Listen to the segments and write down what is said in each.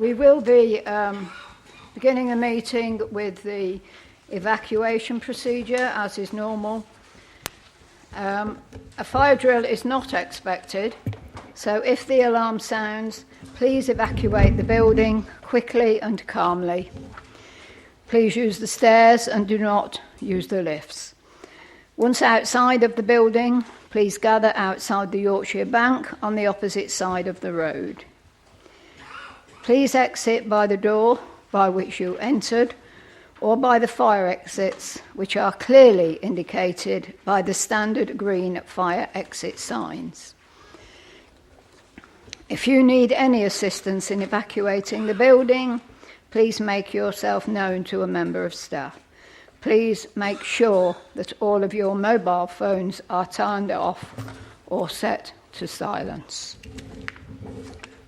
We will be beginning the meeting with the evacuation procedure, as is normal. A fire drill is not expected, so if the alarm sounds, please evacuate the building quickly and calmly. Please use the stairs and do not use the lifts. Once outside of the building, please gather outside the Yorkshire Bank on the opposite side of the road. Please exit by the door by which you entered, or by the fire exits, which are clearly indicated by the standard green fire exit signs. If you need any assistance in evacuating the building, please make yourself known to a member of staff. Please make sure that all of your mobile phones are turned off or set to silence.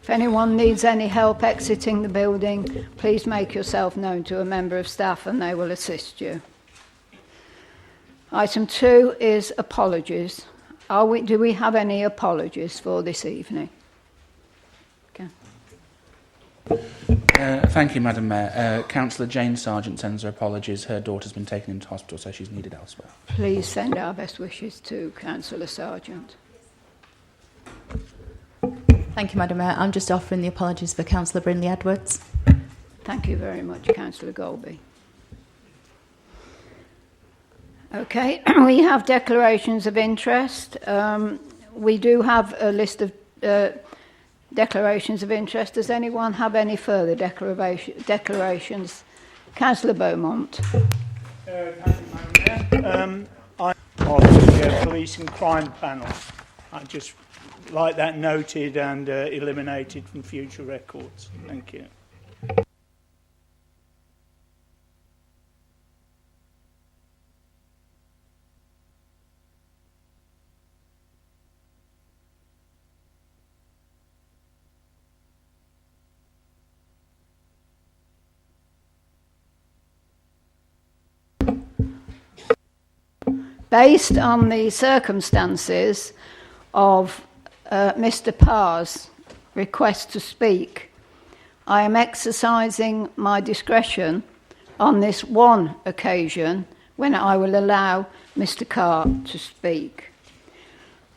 If anyone needs any help exiting the building, please make yourself known to a member of staff and they will assist you. Item 2 is apologies. Do we have any apologies for this evening? Okay. Thank you, Madam Mayor. Councillor Jane Sargent sends her apologies. Her daughter's been taken into hospital, so she's needed elsewhere. Please send our best wishes to Councillor Sargent. Thank you, Madam Mayor. I'm just offering the apologies for Councillor Brindley Edwards. Thank you very much, Councillor Golby. Okay, we have declarations of interest. We do have a list of declarations of interest. Does anyone have any further declarations? Councillor Beaumont. Thank you, Madam Mayor. I'm of the Police and Crime Panel. I just like that noted and eliminated from future records. Thank you. Based on the circumstances of Mr. Parr's request to speak, I am exercising my discretion on this one occasion when I will allow Mr. Carr to speak.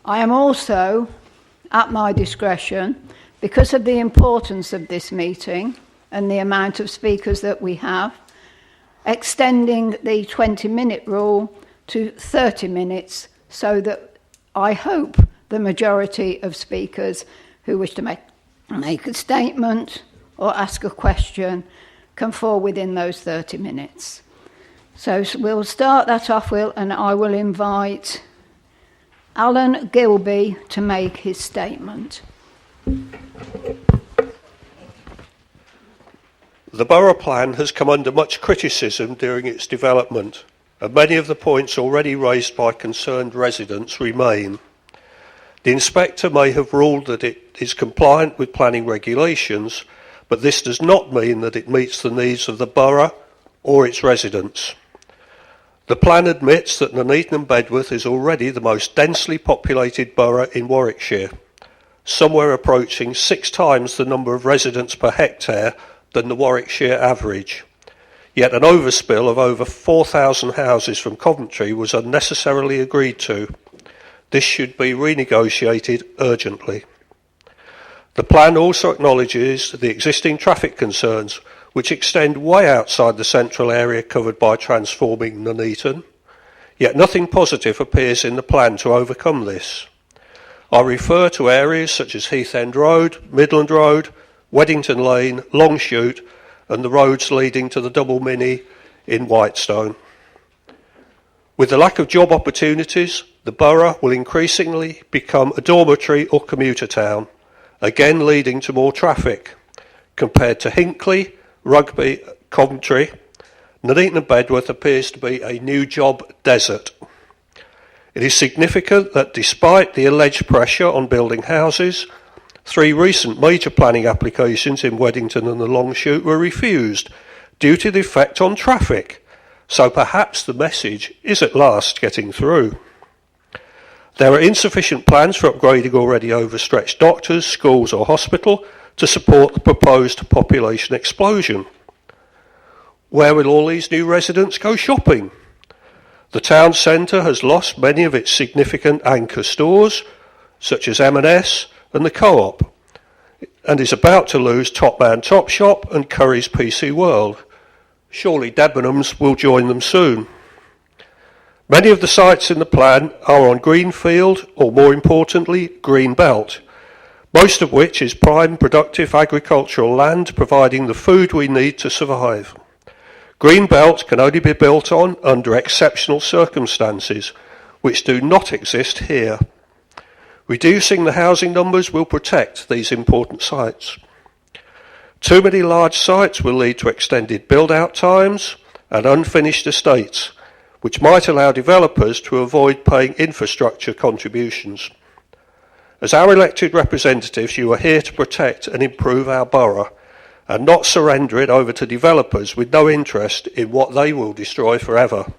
I am also, at my discretion, because of the importance of this meeting and the amount of speakers that we have, extending the 20-minute rule to 30 minutes so that I hope the majority of speakers who wish to make a statement or ask a question can fall within those 30 minutes. So we'll start that off, and I will invite Alan Gilby to make his statement. The Borough Plan has come under much criticism during its development, and many of the points already raised by concerned residents remain. The inspector may have ruled that it is compliant with planning regulations, but this does not mean that it meets the needs of the borough or its residents. The plan admits that Nuneaton and Bedworth is already the most densely populated borough in Warwickshire, somewhere approaching 6 times the number of residents per hectare than the Warwickshire average. Yet an overspill of over 4,000 houses from Coventry was unnecessarily agreed to. This should be renegotiated urgently. The plan also acknowledges the existing traffic concerns, which extend way outside the central area covered by transforming Nuneaton, yet nothing positive appears in the plan to overcome this. I refer to areas such as Heath End Road, Midland Road, Weddington Lane, Longshoot, and the roads leading to the Double Mini in Whitestone. With the lack of job opportunities, the borough will increasingly become a dormitory or commuter town, again leading to more traffic. Compared to Hinckley, Rugby, Coventry, Nuneaton and Bedworth appears to be a new job desert. It is significant that despite the alleged pressure on building houses, 3 recent major planning applications in Weddington and the Longshoot were refused due to the effect on traffic, so perhaps the message is at last getting through. There are insufficient plans for upgrading already overstretched doctors, schools or hospital to support the proposed population explosion. Where will all these new residents go shopping? The town centre has lost many of its significant anchor stores, such as M&S and the Co-op, and is about to lose Topman Topshop and Curry's PC World. Surely Debenhams will join them soon. Many of the sites in the plan are on greenfield, or more importantly, green belt, most of which is prime productive agricultural land providing the food we need to survive. Green belt can only be built on under exceptional circumstances, which do not exist here. Reducing the housing numbers will protect these important sites. Too many large sites will lead to extended build-out times and unfinished estates, which might allow developers to avoid paying infrastructure contributions. As our elected representatives, you are here to protect and improve our borough, and not surrender it over to developers with no interest in what they will destroy forever.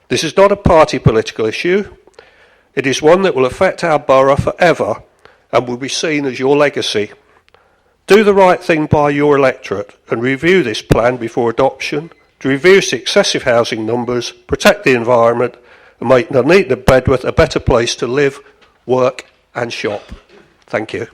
This is not a party political issue. It is one that will affect our borough forever and will be seen as your legacy. Do the right thing by your electorate and review this plan before adoption to reduce excessive housing numbers, protect the environment, and make Nuneaton and Bedworth a better place to live, work and shop. Thank you.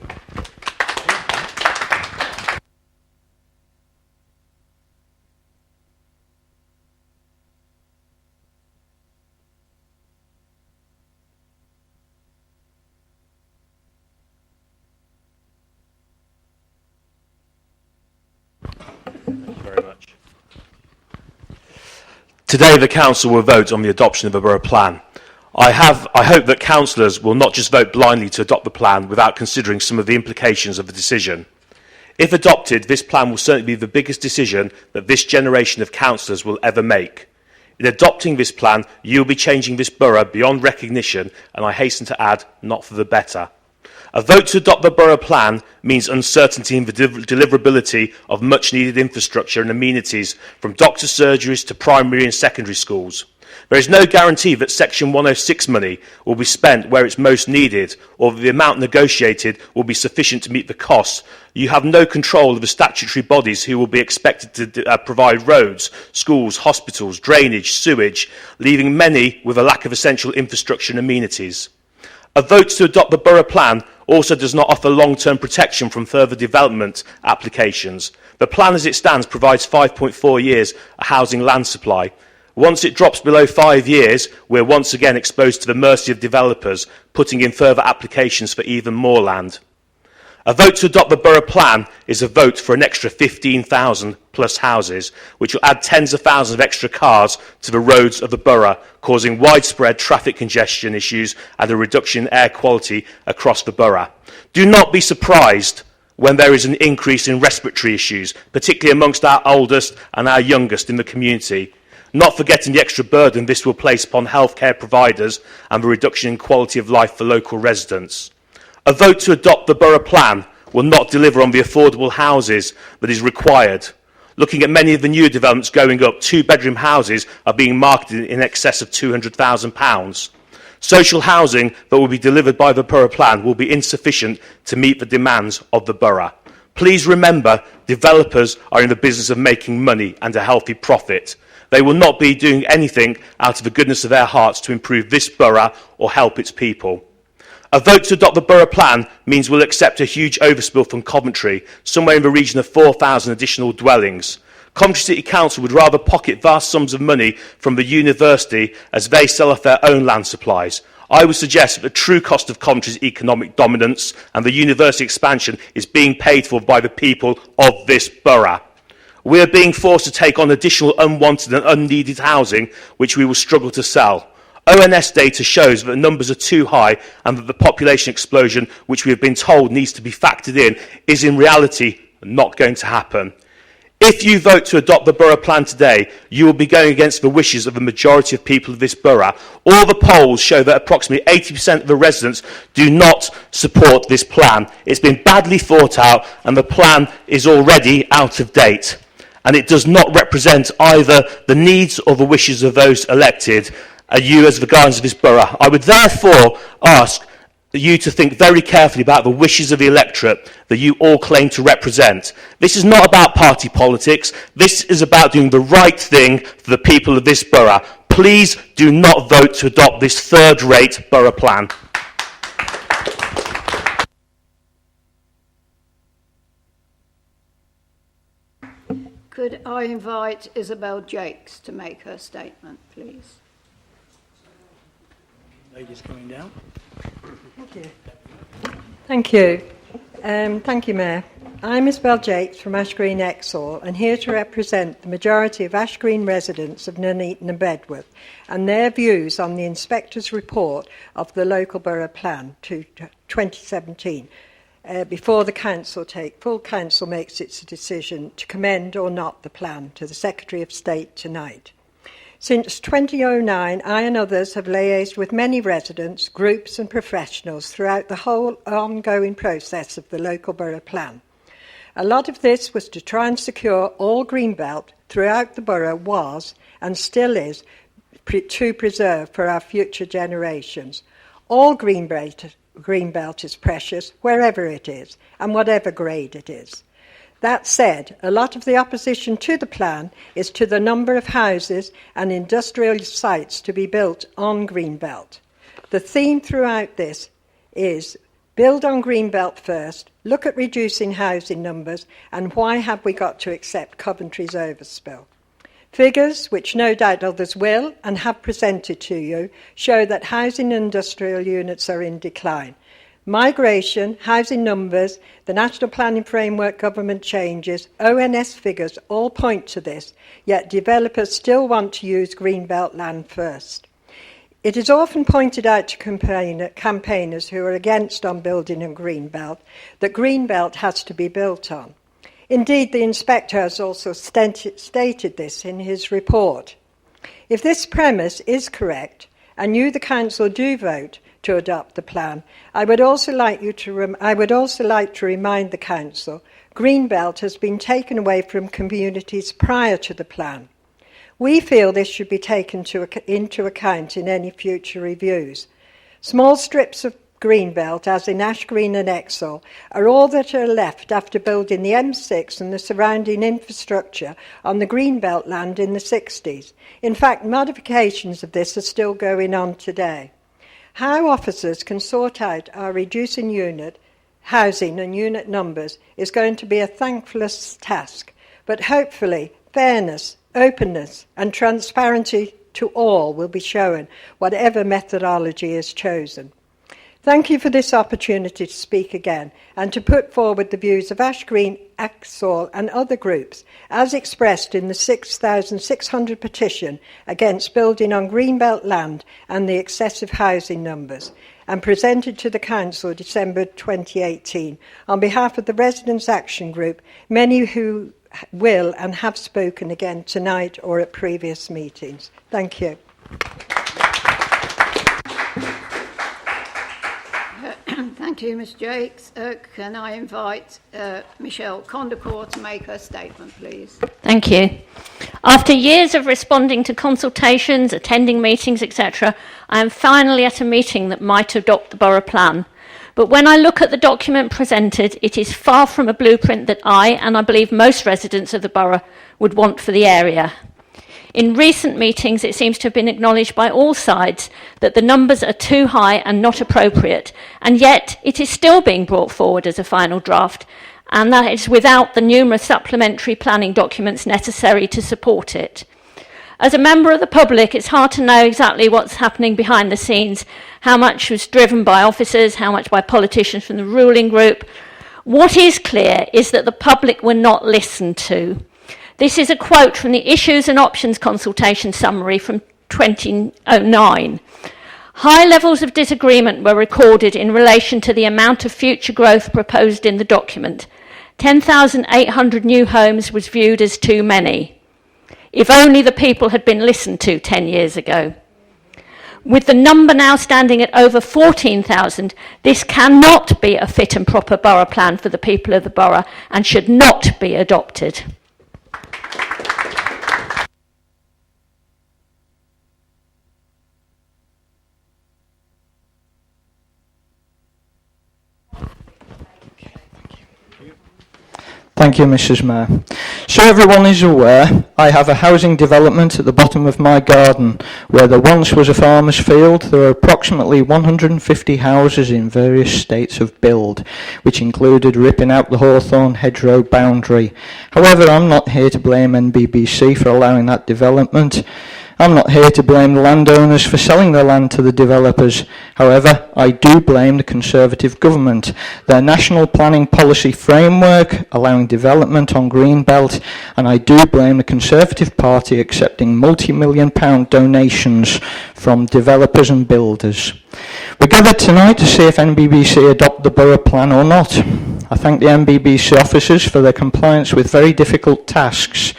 Today the Council will vote on the adoption of a borough plan. I hope that councillors will not just vote blindly to adopt the plan without considering some of the implications of the decision. If adopted, this plan will certainly be the biggest decision that this generation of councillors will ever make. In adopting this plan, you will be changing this borough beyond recognition, and I hasten to add, not for the better. A vote to adopt the borough plan means uncertainty in the deliverability of much-needed infrastructure and amenities from doctor surgeries to primary and secondary schools. There is no guarantee that Section 106 money will be spent where it's most needed, or that the amount negotiated will be sufficient to meet the costs. You have no control of the statutory bodies who will be expected to provide roads, schools, hospitals, drainage, sewage, leaving many with a lack of essential infrastructure and amenities. A vote to adopt the borough plan also does not offer long-term protection from further development applications. The plan as it stands provides 5.4 years a housing land supply. Once it drops below 5 years, we're once again exposed to the mercy of developers, putting in further applications for even more land. A vote to adopt the borough plan is a vote for an extra 15,000 plus houses, which will add tens of thousands of extra cars to the roads of the borough, causing widespread traffic congestion issues and a reduction in air quality across the borough. Do not be surprised when there is an increase in respiratory issues, particularly amongst our oldest and our youngest in the community, not forgetting the extra burden this will place upon healthcare providers and the reduction in quality of life for local residents. A vote to adopt the borough plan will not deliver on the affordable houses that is required. Looking at many of the new developments going up, two-bedroom houses are being marketed in excess of £200,000. Social housing that will be delivered by the borough plan will be insufficient to meet the demands of the borough. Please remember, developers are in the business of making money and a healthy profit. They will not be doing anything out of the goodness of their hearts to improve this borough or help its people. A vote to adopt the borough plan means we'll accept a huge overspill from Coventry, somewhere in the region of 4,000 additional dwellings. Coventry City Council would rather pocket vast sums of money from the university as they sell off their own land supplies. I would suggest that the true cost of Coventry's economic dominance and the university expansion is being paid for by the people of this borough. We are being forced to take on additional unwanted and unneeded housing, which we will struggle to sell. ONS data shows that the numbers are too high and that the population explosion, which we have been told needs to be factored in, is in reality not going to happen. If you vote to adopt the borough plan today, you will be going against the wishes of the majority of people of this borough. All the polls show that approximately 80% of the residents do not support this plan. It's been badly thought out and the plan is already out of date. And it does not represent either the needs or the wishes of those elected, you as the guardians of this borough. I would therefore ask you to think very carefully about the wishes of the electorate that you all claim to represent. This is not about party politics. This is about doing the right thing for the people of this borough. Please do not vote to adopt this third-rate borough plan. Could I invite Isabel Jakes to make her statement, please? Ladies coming down. Thank you. Thank you, Mayor. I'm Isabel Jakes from Ash Green Exhall and here to represent the majority of Ash Green residents of Nuneaton and Bedworth and their views on the Inspector's report of the Local Borough Plan to 2017 before the full council makes its decision to commend or not the plan to the Secretary of State tonight. Since 2009, I and others have liaised with many residents, groups and professionals throughout the whole ongoing process of the Local Borough Plan. A lot of this was to try and secure all greenbelt throughout the borough was, and still is, to preserve for our future generations. All greenbelt is precious, wherever it is, and whatever grade it is. That said, a lot of the opposition to the plan is to the number of houses and industrial sites to be built on greenbelt. The theme throughout this is build on greenbelt first, look at reducing housing numbers, and why have we got to accept Coventry's overspill? Figures, which no doubt others will and have presented to you, show that housing and industrial units are in decline. Migration, housing numbers, the National Planning Framework government changes, ONS figures all point to this, yet developers still want to use greenbelt land first. It is often pointed out to campaigners who are against on building on greenbelt that greenbelt has to be built on. Indeed, the inspector has also stated this in his report. If this premise is correct, and you, the council, do vote to adopt the plan, I would also like to remind the council greenbelt has been taken away from communities prior to the plan. We feel this should be taken into account in any future reviews. Small strips of greenbelt, as in Ash Green and Exhall, are all that are left after building the M6 and the surrounding infrastructure on the greenbelt land in the 60s. In fact, modifications of this are still going on today. How officers can sort out our reducing unit, housing and unit numbers is going to be a thankless task, but hopefully fairness, openness and transparency to all will be shown, whatever methodology is chosen. Thank you for this opportunity to speak again and to put forward the views of Ash Green, Exhall and other groups as expressed in the 6,600 petition against building on greenbelt land and the excessive housing numbers and presented to the Council December 2018 on behalf of the Residents' Action Group, many who will and have spoken again tonight or at previous meetings. Thank you. Thank you, Ms Jakes. Can I invite Michelle Condacourt to make her statement, please? Thank you. After years of responding to consultations, attending meetings, etc., I am finally at a meeting that might adopt the borough plan. But when I look at the document presented, it is far from a blueprint that I, and I believe most residents of the borough, would want for the area. In recent meetings, it seems to have been acknowledged by all sides that the numbers are too high and not appropriate, and yet it is still being brought forward as a final draft, and that is without the numerous supplementary planning documents necessary to support it. As a member of the public, it's hard to know exactly what's happening behind the scenes, how much was driven by officers, how much by politicians from the ruling group. What is clear is that the public were not listened to. This is a quote from the Issues and Options Consultation Summary from 2009. High levels of disagreement were recorded in relation to the amount of future growth proposed in the document. 10,800 new homes was viewed as too many. If only the people had been listened to 10 years ago. With the number now standing at over 14,000, this cannot be a fit and proper borough plan for the people of the borough and should not be adopted. Thank you, Mrs. Mayor. So everyone is aware, I have a housing development at the bottom of my garden where there once was a farmer's field. There are approximately 150 houses in various states of build, which included ripping out the hawthorn hedgerow boundary. However, I'm not here to blame NBBC for allowing that development. I'm not here to blame the landowners for selling their land to the developers. However, I do blame the Conservative government. Their national planning policy framework allowing development on Greenbelt, and I do blame the Conservative Party accepting multi-million pound donations from developers and builders. We're gathered tonight to see if NBBC adopt the borough plan or not. I thank the NBBC officers for their compliance with very difficult tasks,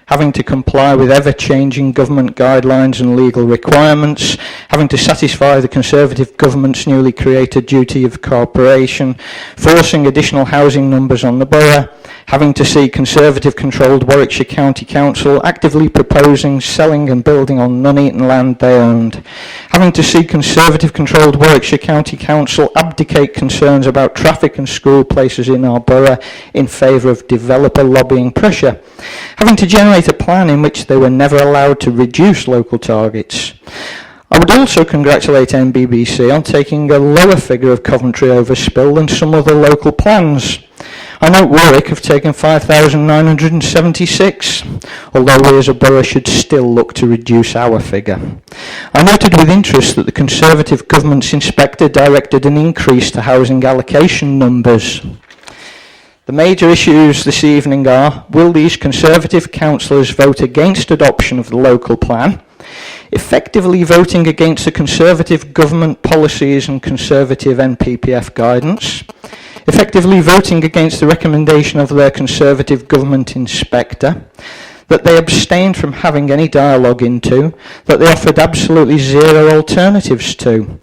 having to comply with ever-changing government guidelines and legal requirements, having to satisfy the Conservative government's newly created duty of cooperation, forcing additional housing numbers on the borough, having to see Conservative-controlled Warwickshire County Council actively proposing selling and building on Nuneaton land they owned, having to see Conservative-controlled Warwickshire County Council abdicate concerns about traffic and school places in our borough in favour of developer lobbying pressure, having to generate a plan in which they were never allowed to reduce local targets. I would also congratulate NBBC on taking a lower figure of Coventry overspill than some other local plans. I note Warwick have taken 5,976, although we as a borough should still look to reduce our figure. I noted with interest that the Conservative government's inspector directed an increase to housing allocation numbers. The major issues this evening are, will these Conservative councillors vote against adoption of the local plan, effectively voting against the Conservative government policies and Conservative NPPF guidance, effectively voting against the recommendation of their Conservative government inspector, that they abstained from having any dialogue into, that they offered absolutely zero alternatives to,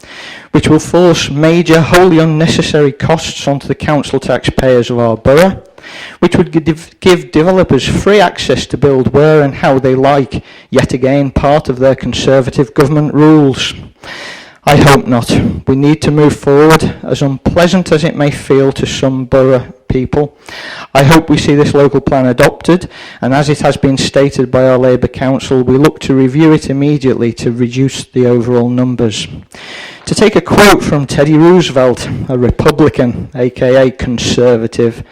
which will force major, wholly unnecessary costs onto the council taxpayers of our borough, which would give developers free access to build where and how they like, yet again part of their Conservative government rules. I hope not. We need to move forward, as unpleasant as it may feel to some borough people. I hope we see this local plan adopted, and as it has been stated by our Labour Council, we look to review it immediately to reduce the overall numbers. To take a quote from Teddy Roosevelt, a Republican, aka Conservative,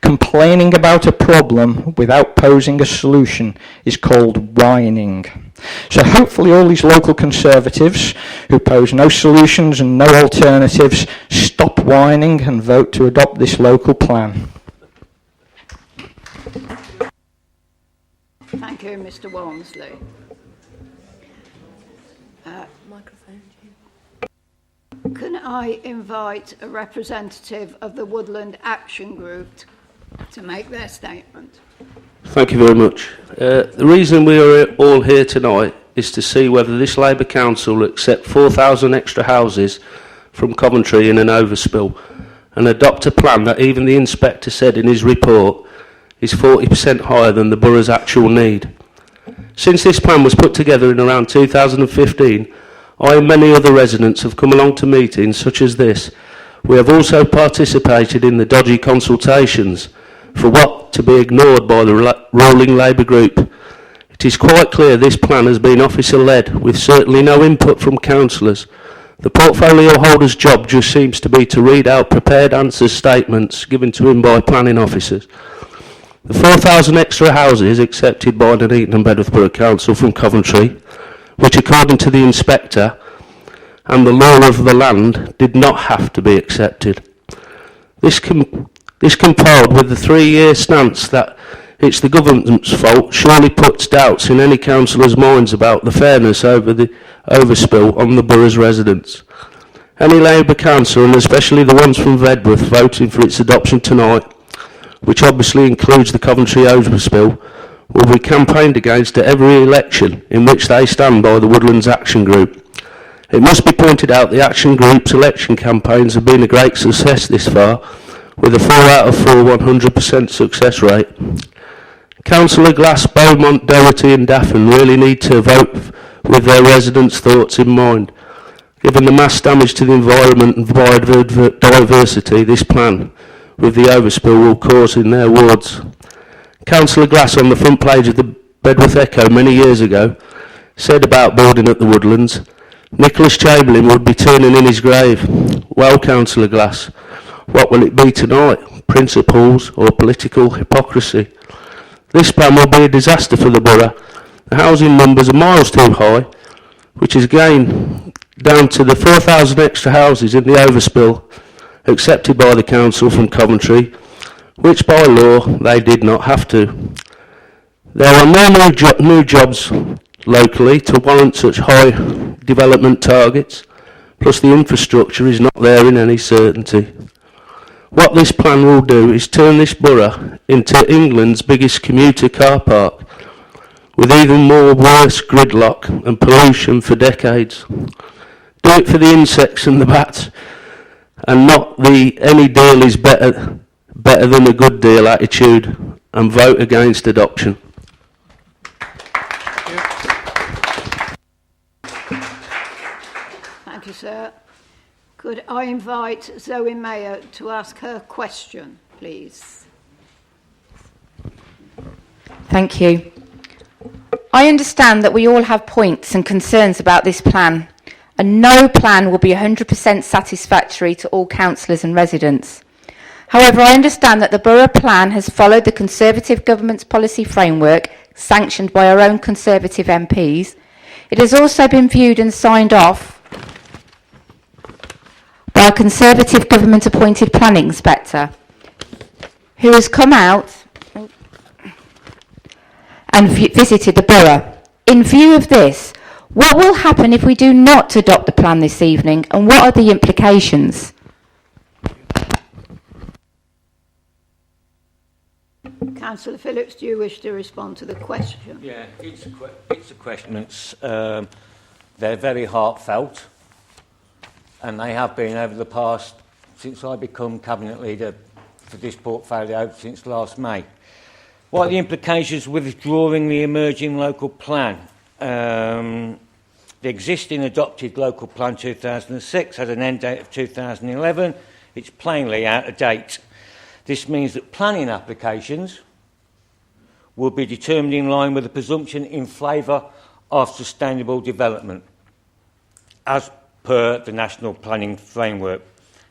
complaining about a problem without posing a solution is called whining. So hopefully all these local Conservatives who pose no solutions and no alternatives stop whining and vote to adopt this local plan. Thank you, Mr. Walmsley. Can I invite a representative of the Woodland Action Group to make their statement? Thank you very much. The reason we are all here tonight is to see whether this Labour Council will accept 4,000 extra houses from Coventry in an overspill and adopt a plan that even the inspector said in his report is 40% higher than the borough's actual need. Since this plan was put together in around 2015, I and many other residents have come along to meetings such as this. We have also participated in the dodgy consultations for what to be ignored by the ruling Labour group. It is quite clear this plan has been officer-led, with certainly no input from councillors. The portfolio holder's job just seems to be to read out prepared answers statements given to him by planning officers. The 4,000 extra houses accepted by Nuneaton and Bedworth Borough Council from Coventry, which according to the inspector and the law of the land did not have to be accepted. This compiled with the 3-year stance that it's the government's fault surely puts doubts in any councillor's minds about the fairness over the overspill on the borough's residents. Any Labour councillor, and especially the ones from Bedworth, voting for its adoption tonight, which obviously includes the Coventry overspill, will be campaigned against at every election in which they stand by the Woodlands Action Group. It must be pointed out the Action Group's election campaigns have been a great success this far, with a 4 out of 4 100% success rate. Councillor Glass, Beaumont, Doherty and Daffin really need to vote with their residents' thoughts in mind. Given the mass damage to the environment and biodiversity, this plan with the overspill will cause in their wards. Councillor Glass on the front page of the Bedworth Echo many years ago said about boarding at the Woodlands, Nicholas Chamberlain would be turning in his grave. Well, Councillor Glass, what will it be tonight? Principles or political hypocrisy? This plan will be a disaster for the borough. The housing numbers are miles too high, which is again down to the 4,000 extra houses in the overspill accepted by the council from Coventry, which by law they did not have to. There are no new jobs locally to warrant such high development targets, plus the infrastructure is not there in any certainty. What this plan will do is turn this borough into England's biggest commuter car park, with even more worse gridlock and pollution for decades. Do it for the insects and the bats, and not the any deal is better than a good deal attitude, and vote against adoption. Thank you, sir. Could I invite Zoe Mayer to ask her question, please? Thank you. I understand that we all have points and concerns about this plan, and no plan will be 100% satisfactory to all councillors and residents. However, I understand that the Borough Plan has followed the Conservative Government's policy framework, sanctioned by our own Conservative MPs. It has also been viewed and signed off by a Conservative Government-appointed planning inspector, who has come out and visited the borough. In view of this, what will happen if we do not adopt the plan this evening, and what are the implications? Councillor Phillips, do you wish to respond to the question? Yeah, it's a question that's they're very heartfelt, and they have been over the past, since I become Cabinet Leader for this portfolio since last May. What are the implications with withdrawing the emerging local plan? The existing adopted local plan 2006 had an end date of 2011. It's plainly out of date. This means that planning applications will be determined in line with the presumption in favour of sustainable development, as per the National Planning Framework.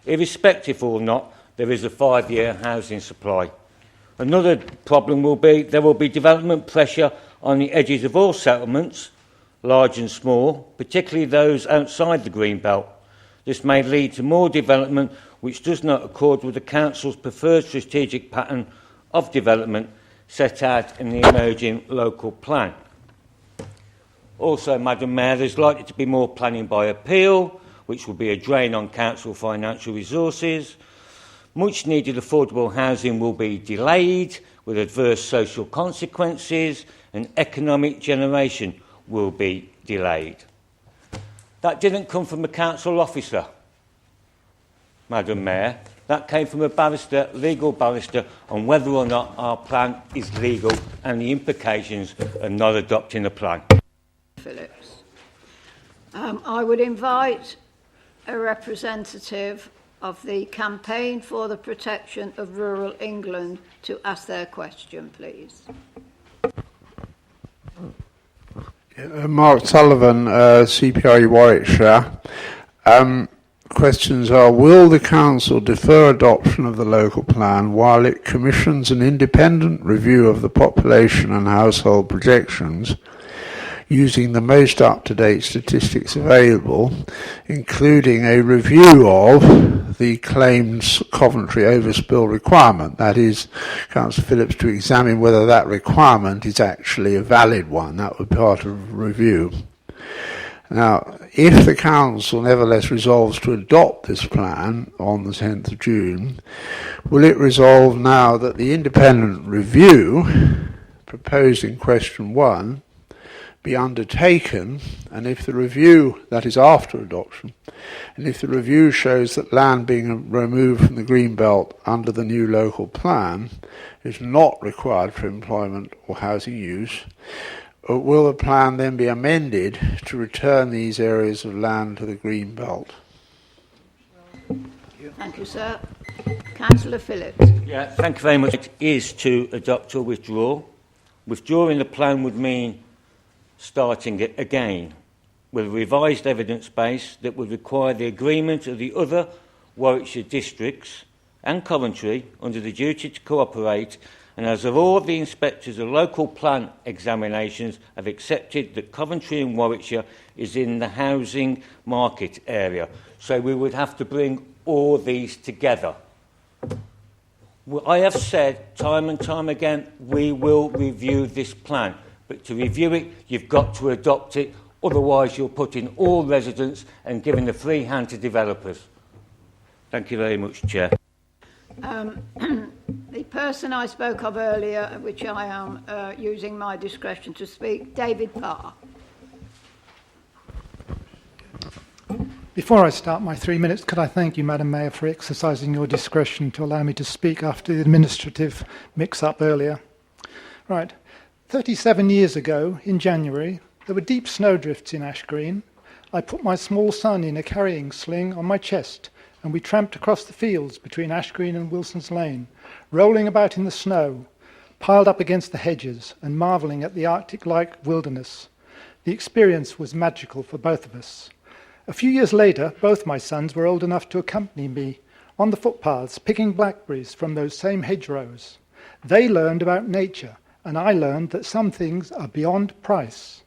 Irrespective or not, there is a 5-year housing supply. Another problem will be there will be development pressure on the edges of all settlements, large and small, particularly those outside the green belt. This may lead to more development which does not accord with the Council's preferred strategic pattern of development set out in the emerging local plan. Also, Madam Mayor, there's likely to be more planning by appeal, which will be a drain on council financial resources. Much needed affordable housing will be delayed with adverse social consequences, and economic generation will be delayed. That didn't come from a council officer, Madam Mayor. That came from a barrister, legal barrister, on whether or not our plan is legal and the implications of not adopting the plan. Phillips. I would invite a representative of the Campaign for the Protection of Rural England to ask their question, please. Mark Sullivan, CPI Warwickshire. Questions are, will the Council defer adoption of the local plan while it commissions an independent review of the population and household projections using the most up-to-date statistics available, including a review of the claimed Coventry overspill requirement? That is, Councillor Phillips, to examine whether that requirement is actually a valid one. That would be part of a review. Now, if the Council nevertheless resolves to adopt this plan on the 10th of June, will it resolve now that the independent review proposed in question 1 be undertaken, and if the review, that is after adoption, and if the review shows that land being removed from the green belt under the new local plan is not required for employment or housing use, will the plan then be amended to return these areas of land to the green belt? Thank you, sir. Councillor Phillips. Yeah, thank you very much. It is to adopt or withdraw. Withdrawing the plan would mean starting it again with a revised evidence base that would require the agreement of the other Warwickshire districts and Coventry under the duty to cooperate, and as of all the inspectors of local plan examinations have accepted that Coventry and Warwickshire is in the housing market area. So we would have to bring all these together. I have said time and time again, we will review this plan. But to review it, you've got to adopt it. Otherwise, you're putting all residents and giving a free hand to developers. Thank you very much, Chair. The person I spoke of earlier, which I am using my discretion to speak, David Parr. Before I start my 3 minutes, could I thank you, Madam Mayor, for exercising your discretion to allow me to speak after the administrative mix-up earlier. Right. 37 years ago, in January, there were deep snowdrifts in Ash Green. I put my small son in a carrying sling on my chest, and we tramped across the fields between Ash Green and Wilson's Lane, rolling about in the snow, piled up against the hedges, and marvelling at the Arctic-like wilderness. The experience was magical for both of us. A few years later, both my sons were old enough to accompany me on the footpaths, picking blackberries from those same hedgerows. They learned about nature, and I learned that some things are beyond price.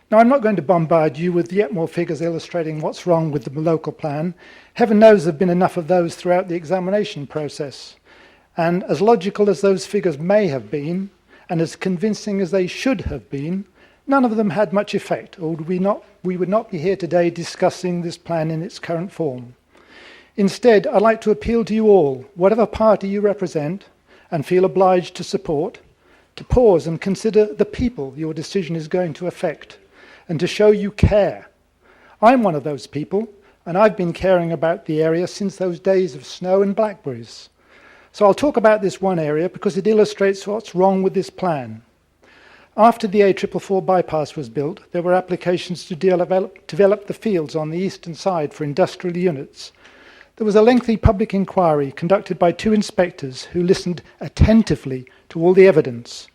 Now, I'm not going to bombard you with yet more figures illustrating what's wrong with the local plan. Heaven knows there have been enough of those throughout the examination process. And as logical as those figures may have been, and as convincing as they should have been, none of them had much effect, or we would not be here today discussing this plan in its current form. Instead, I'd like to appeal to you all, whatever party you represent and feel obliged to support, to pause and consider the people your decision is going to affect, and to show you care. I'm one of those people, and I've been caring about the area since those days of snow and blackberries. So I'll talk about this one area because it illustrates what's wrong with this plan. After the A444 bypass was built, there were applications to develop the fields on the eastern side for industrial units. There was a lengthy public inquiry conducted by 2 inspectors who listened attentively to all the evidence.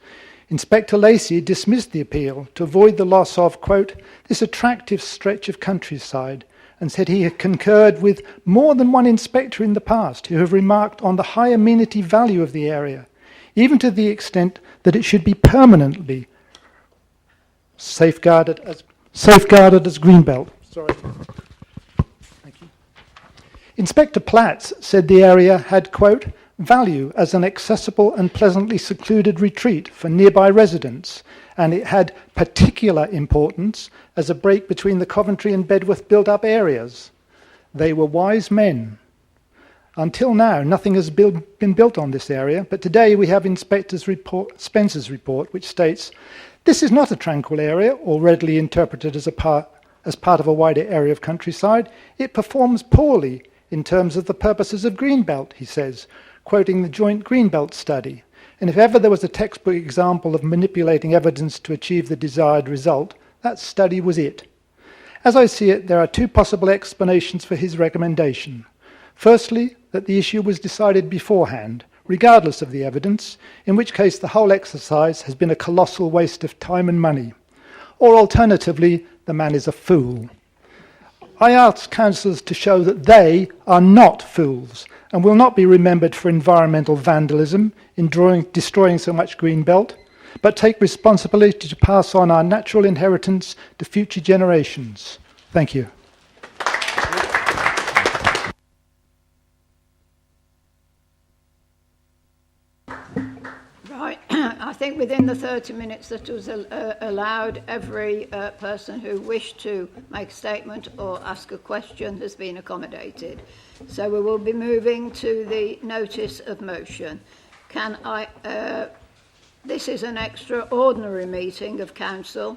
Inspector Lacey dismissed the appeal to avoid the loss of, quote, this attractive stretch of countryside, and said he had concurred with more than one inspector in the past who have remarked on the high amenity value of the area, even to the extent that it should be permanently safeguarded as greenbelt. Sorry. Thank you. Inspector Platts said the area had, quote, value as an accessible and pleasantly secluded retreat for nearby residents, and it had particular importance as a break between the Coventry and Bedworth built-up areas. They were wise men. Until now, nothing has been built on this area, but today we have Spencer's report, which states, this is not a tranquil area or readily interpreted as part of a wider area of countryside. It performs poorly in terms of the purposes of Greenbelt, he says, quoting the joint Greenbelt study. And if ever there was a textbook example of manipulating evidence to achieve the desired result, that study was it. As I see it, there are 2 possible explanations for his recommendation. Firstly, that the issue was decided beforehand, regardless of the evidence, in which case the whole exercise has been a colossal waste of time and money. Or alternatively, the man is a fool. I ask councillors to show that they are not fools and will not be remembered for environmental vandalism in destroying so much green belt, but take responsibility to pass on our natural inheritance to future generations. Thank you. Right, I think within the 30 minutes that was allowed, every person who wished to make a statement or ask a question has been accommodated. So we will be moving to the notice of motion. This is an extraordinary meeting of council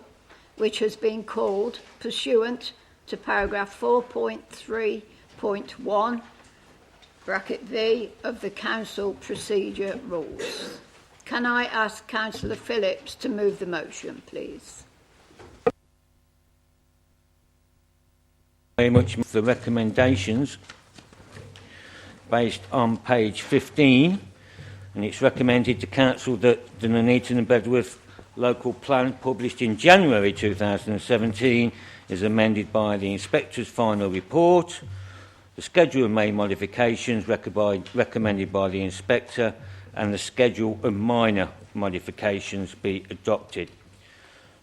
which has been called pursuant to paragraph 4.3.1 bracket V of the council procedure rules. Can I ask Councillor Phillips to move the motion, please? Very much for the recommendations. based on page 15, and it's recommended to Council that the Nuneaton and Bedworth local plan published in January 2017 is amended by the Inspector's final report. The schedule of May modifications recommended by the Inspector and the schedule of minor modifications be adopted.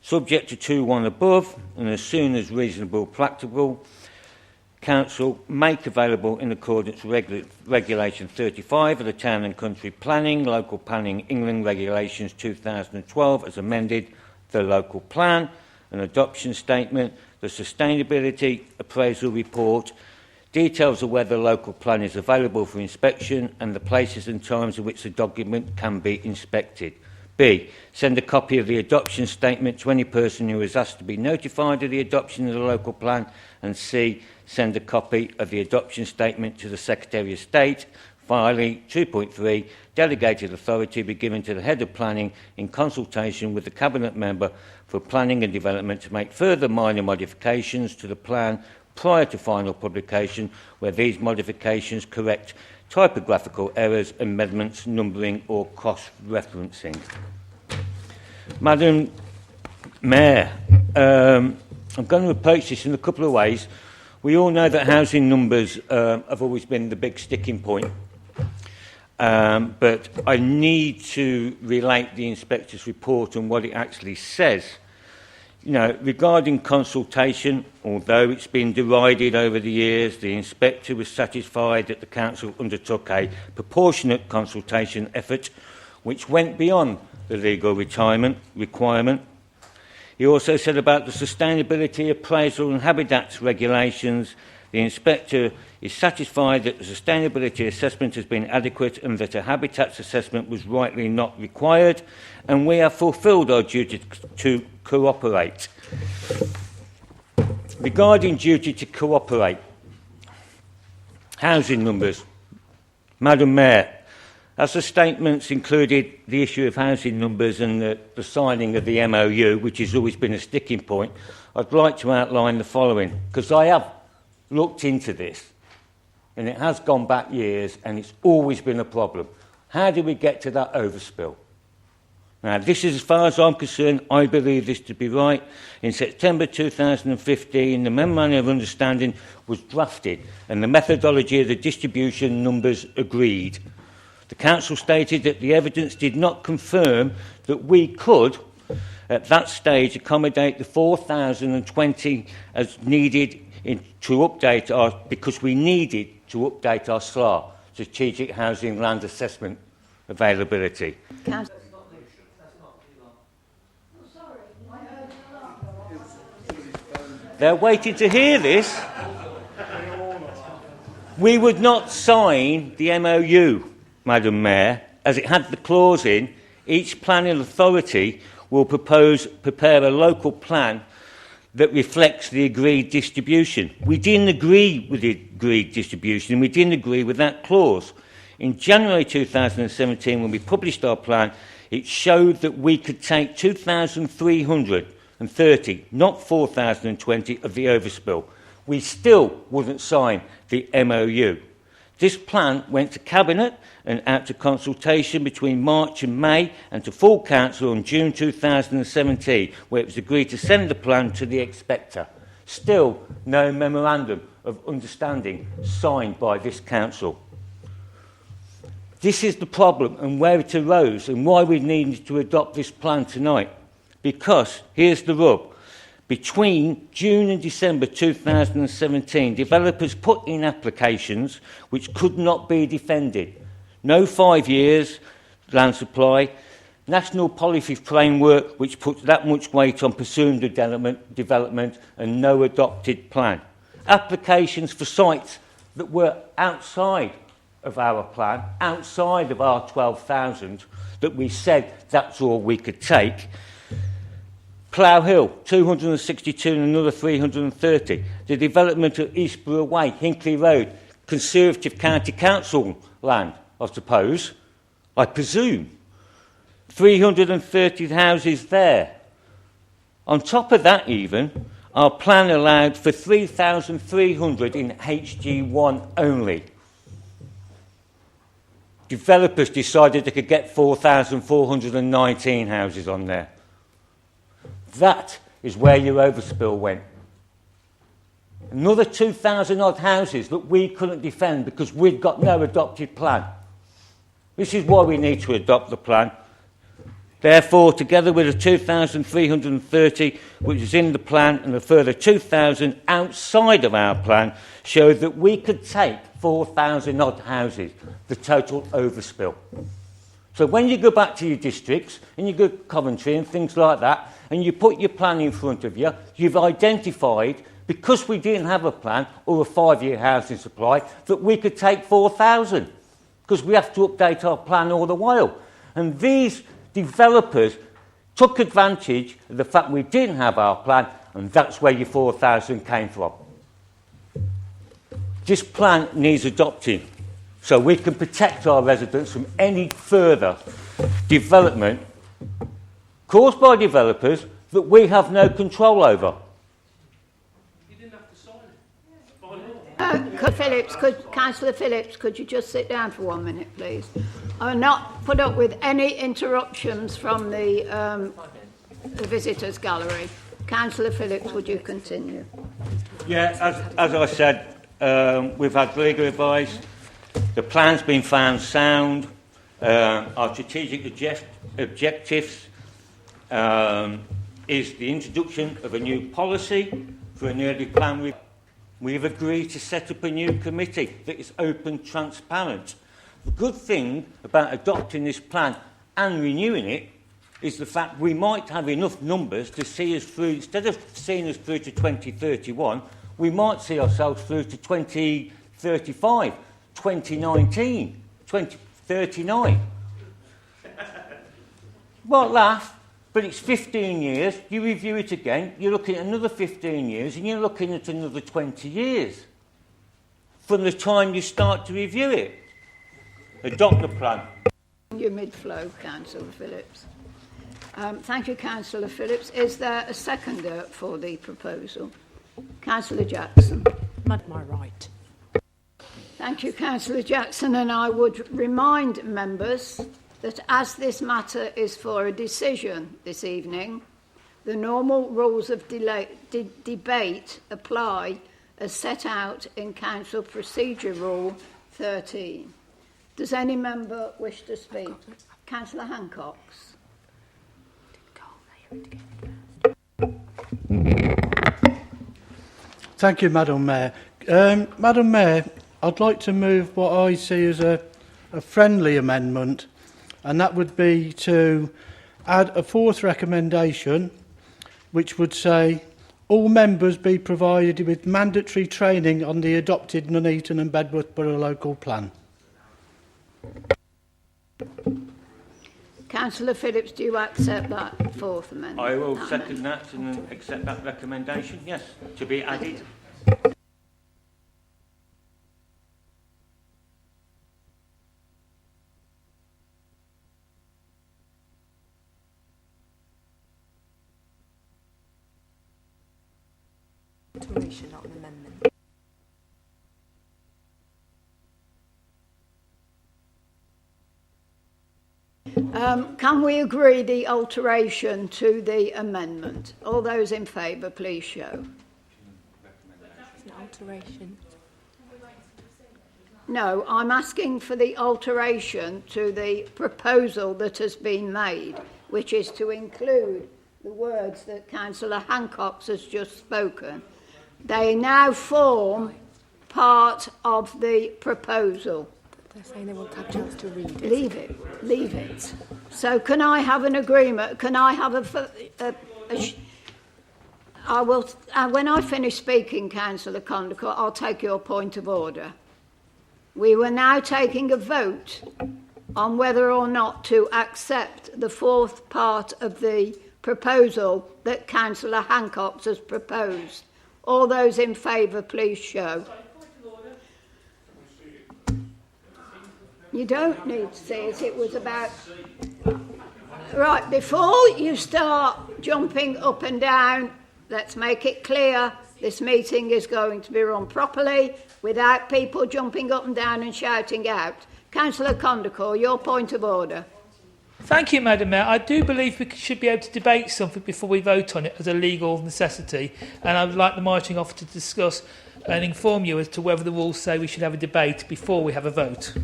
Subject to 2.1 above, and as soon as reasonable practicable, Council make available in accordance with Regulation 35 of the Town and Country Planning, Local Planning England Regulations 2012 as amended, the local plan, an adoption statement, the sustainability appraisal report, details of whether the local plan is available for inspection and the places and times in which the document can be inspected. B. Send a copy of the adoption statement to any person who is asked to be notified of the adoption of the local plan. And C. Send a copy of the adoption statement to the Secretary of State. Finally, 2.3. Delegated authority be given to the Head of Planning in consultation with the Cabinet Member for Planning and Development to make further minor modifications to the plan prior to final publication, where these modifications correct typographical errors, amendments, numbering or cross-referencing. Madam Mayor, I'm going to approach this in a couple of ways. We all know that housing numbers have always been the big sticking point, but I need to relate the Inspector's report and what it actually says. You know, regarding consultation, although it's been derided over the years, the Inspector was satisfied that the Council undertook a proportionate consultation effort which went beyond the legal requirement. He also said about the sustainability appraisal and habitats regulations, the Inspector is satisfied that the sustainability assessment has been adequate and that a habitats assessment was rightly not required, and we have fulfilled our duty to cooperate. Regarding duty to cooperate, housing numbers. Madam Mayor, as the statements included the issue of housing numbers and the signing of the MOU, which has always been a sticking point, I'd like to outline the following, because I have looked into this, and it has gone back years, and it's always been a problem. How do we get to that overspill? Now, this is, as far as I'm concerned, I believe this to be right. In September 2015, the Memorandum of Understanding was drafted, and the methodology of the distribution numbers agreed. The Council stated that the evidence did not confirm that we could, at that stage, accommodate the 4,020 as needed to update because we needed to update our SLAR, Strategic Housing Land Assessment Availability. They're waiting to hear this. We would not sign the MOU, Madam Mayor, as it had the clause in, each planning authority will prepare a local plan that reflects the agreed distribution. We didn't agree with the agreed distribution, and we didn't agree with that clause. In January 2017, when we published our plan, it showed that we could take 2,330, not 4,020, of the overspill. We still wouldn't sign the MOU. This plan went to Cabinet and out to consultation between March and May and to full Council in June 2017, where it was agreed to send the plan to the Inspector. Still no memorandum of understanding signed by this Council. This is the problem and where it arose and why we needed to adopt this plan tonight. Because, here's the rub, between June and December 2017, developers put in applications which could not be defended. No 5 years land supply, national policy framework which puts that much weight on pursuing development and no adopted plan. Applications for sites that were outside of our plan, outside of our 12,000, that we said that's all we could take. Plough Hill, 262 and another 330. The development of Eastborough Way, Hinkley Road, Conservative County Council land, I suppose, I presume. 330 houses there. On top of that even, our plan allowed for 3,300 in HG1 only. developers decided they could get 4,419 houses on there. That is where your overspill went. Another 2,000 odd houses that we couldn't defend because we'd got no adopted plan. This is why we need to adopt the plan. Therefore, together with the 2,330 which is in the plan and a further 2,000 outside of our plan, showed that we could take 4,000 odd houses, the total overspill. So when you go back to your districts and you go to Coventry and things like that, and you put your plan in front of you, you've identified, because we didn't have a plan or a 5-year housing supply, that we could take 4,000, because we have to update our plan all the while. And these developers took advantage of the fact we didn't have our plan, and that's where your 4,000 came from. This plan needs adopting so we can protect our residents from any further development caused by developers that we have no control over. Councillor Phillips, could you just sit down for 1 minute, please? I will not put up with any interruptions from the visitors' gallery. Councillor Phillips, would you continue? Yeah, as I said, we've had legal advice. The plan's been found sound. Our strategic objectives is the introduction of a new policy for an early plan review. We've agreed to set up a new committee that is open, transparent. The good thing about adopting this plan and renewing it is the fact we might have enough numbers to see us through. Instead of seeing us through to 2031, we might see ourselves through to 2035, 2019, 2039. Well, laugh. But it's 15 years, you review it again, you're looking at another 15 years, and you're looking at another 20 years from the time you start to review it. Adopt the plan. You're mid-flow, Councillor Phillips. Thank you, Councillor Phillips. Is there a seconder for the proposal? Councillor Jackson. Madam, my right. Thank you, Councillor Jackson, and I would remind members that as this matter is for a decision this evening, the normal rules of debate apply as set out in Council Procedure Rule 13. Does any member wish to speak? Councillor Hancock's. Thank you, Madam Mayor. Madam Mayor, I'd like to move what I see as a friendly amendment, and that would be to add a fourth recommendation, which would say all members be provided with mandatory training on the adopted Nuneaton and Bedworth Borough Local Plan. Councillor Phillips, do you accept that fourth amendment? I will second that and accept that recommendation, yes, to be added. Alteration, not an amendment. Can we agree the alteration to the amendment? All those in favour, please show. It's an alteration. No, I'm asking for the alteration to the proposal that has been made, which is to include the words that Councillor Hancock has just spoken. They now form part of the proposal. They're saying they won't have a chance to read it. Leave it. So can I have an agreement? Can I have I will, when I finish speaking, Councillor Condacott, I'll take your point of order. We were now taking a vote on whether or not to accept the fourth part of the proposal that Councillor Hancock has proposed. All those in favour, please show. You don't need to see it. It was about... Right, before you start jumping up and down, let's make it clear this meeting is going to be run properly without people jumping up and down and shouting out. Councillor Condacall, your point of order. Thank you, Madam Mayor. I do believe we should be able to debate something before we vote on it as a legal necessity, and I would like the monitoring officer to discuss and inform you as to whether the rules say we should have a debate before we have a vote.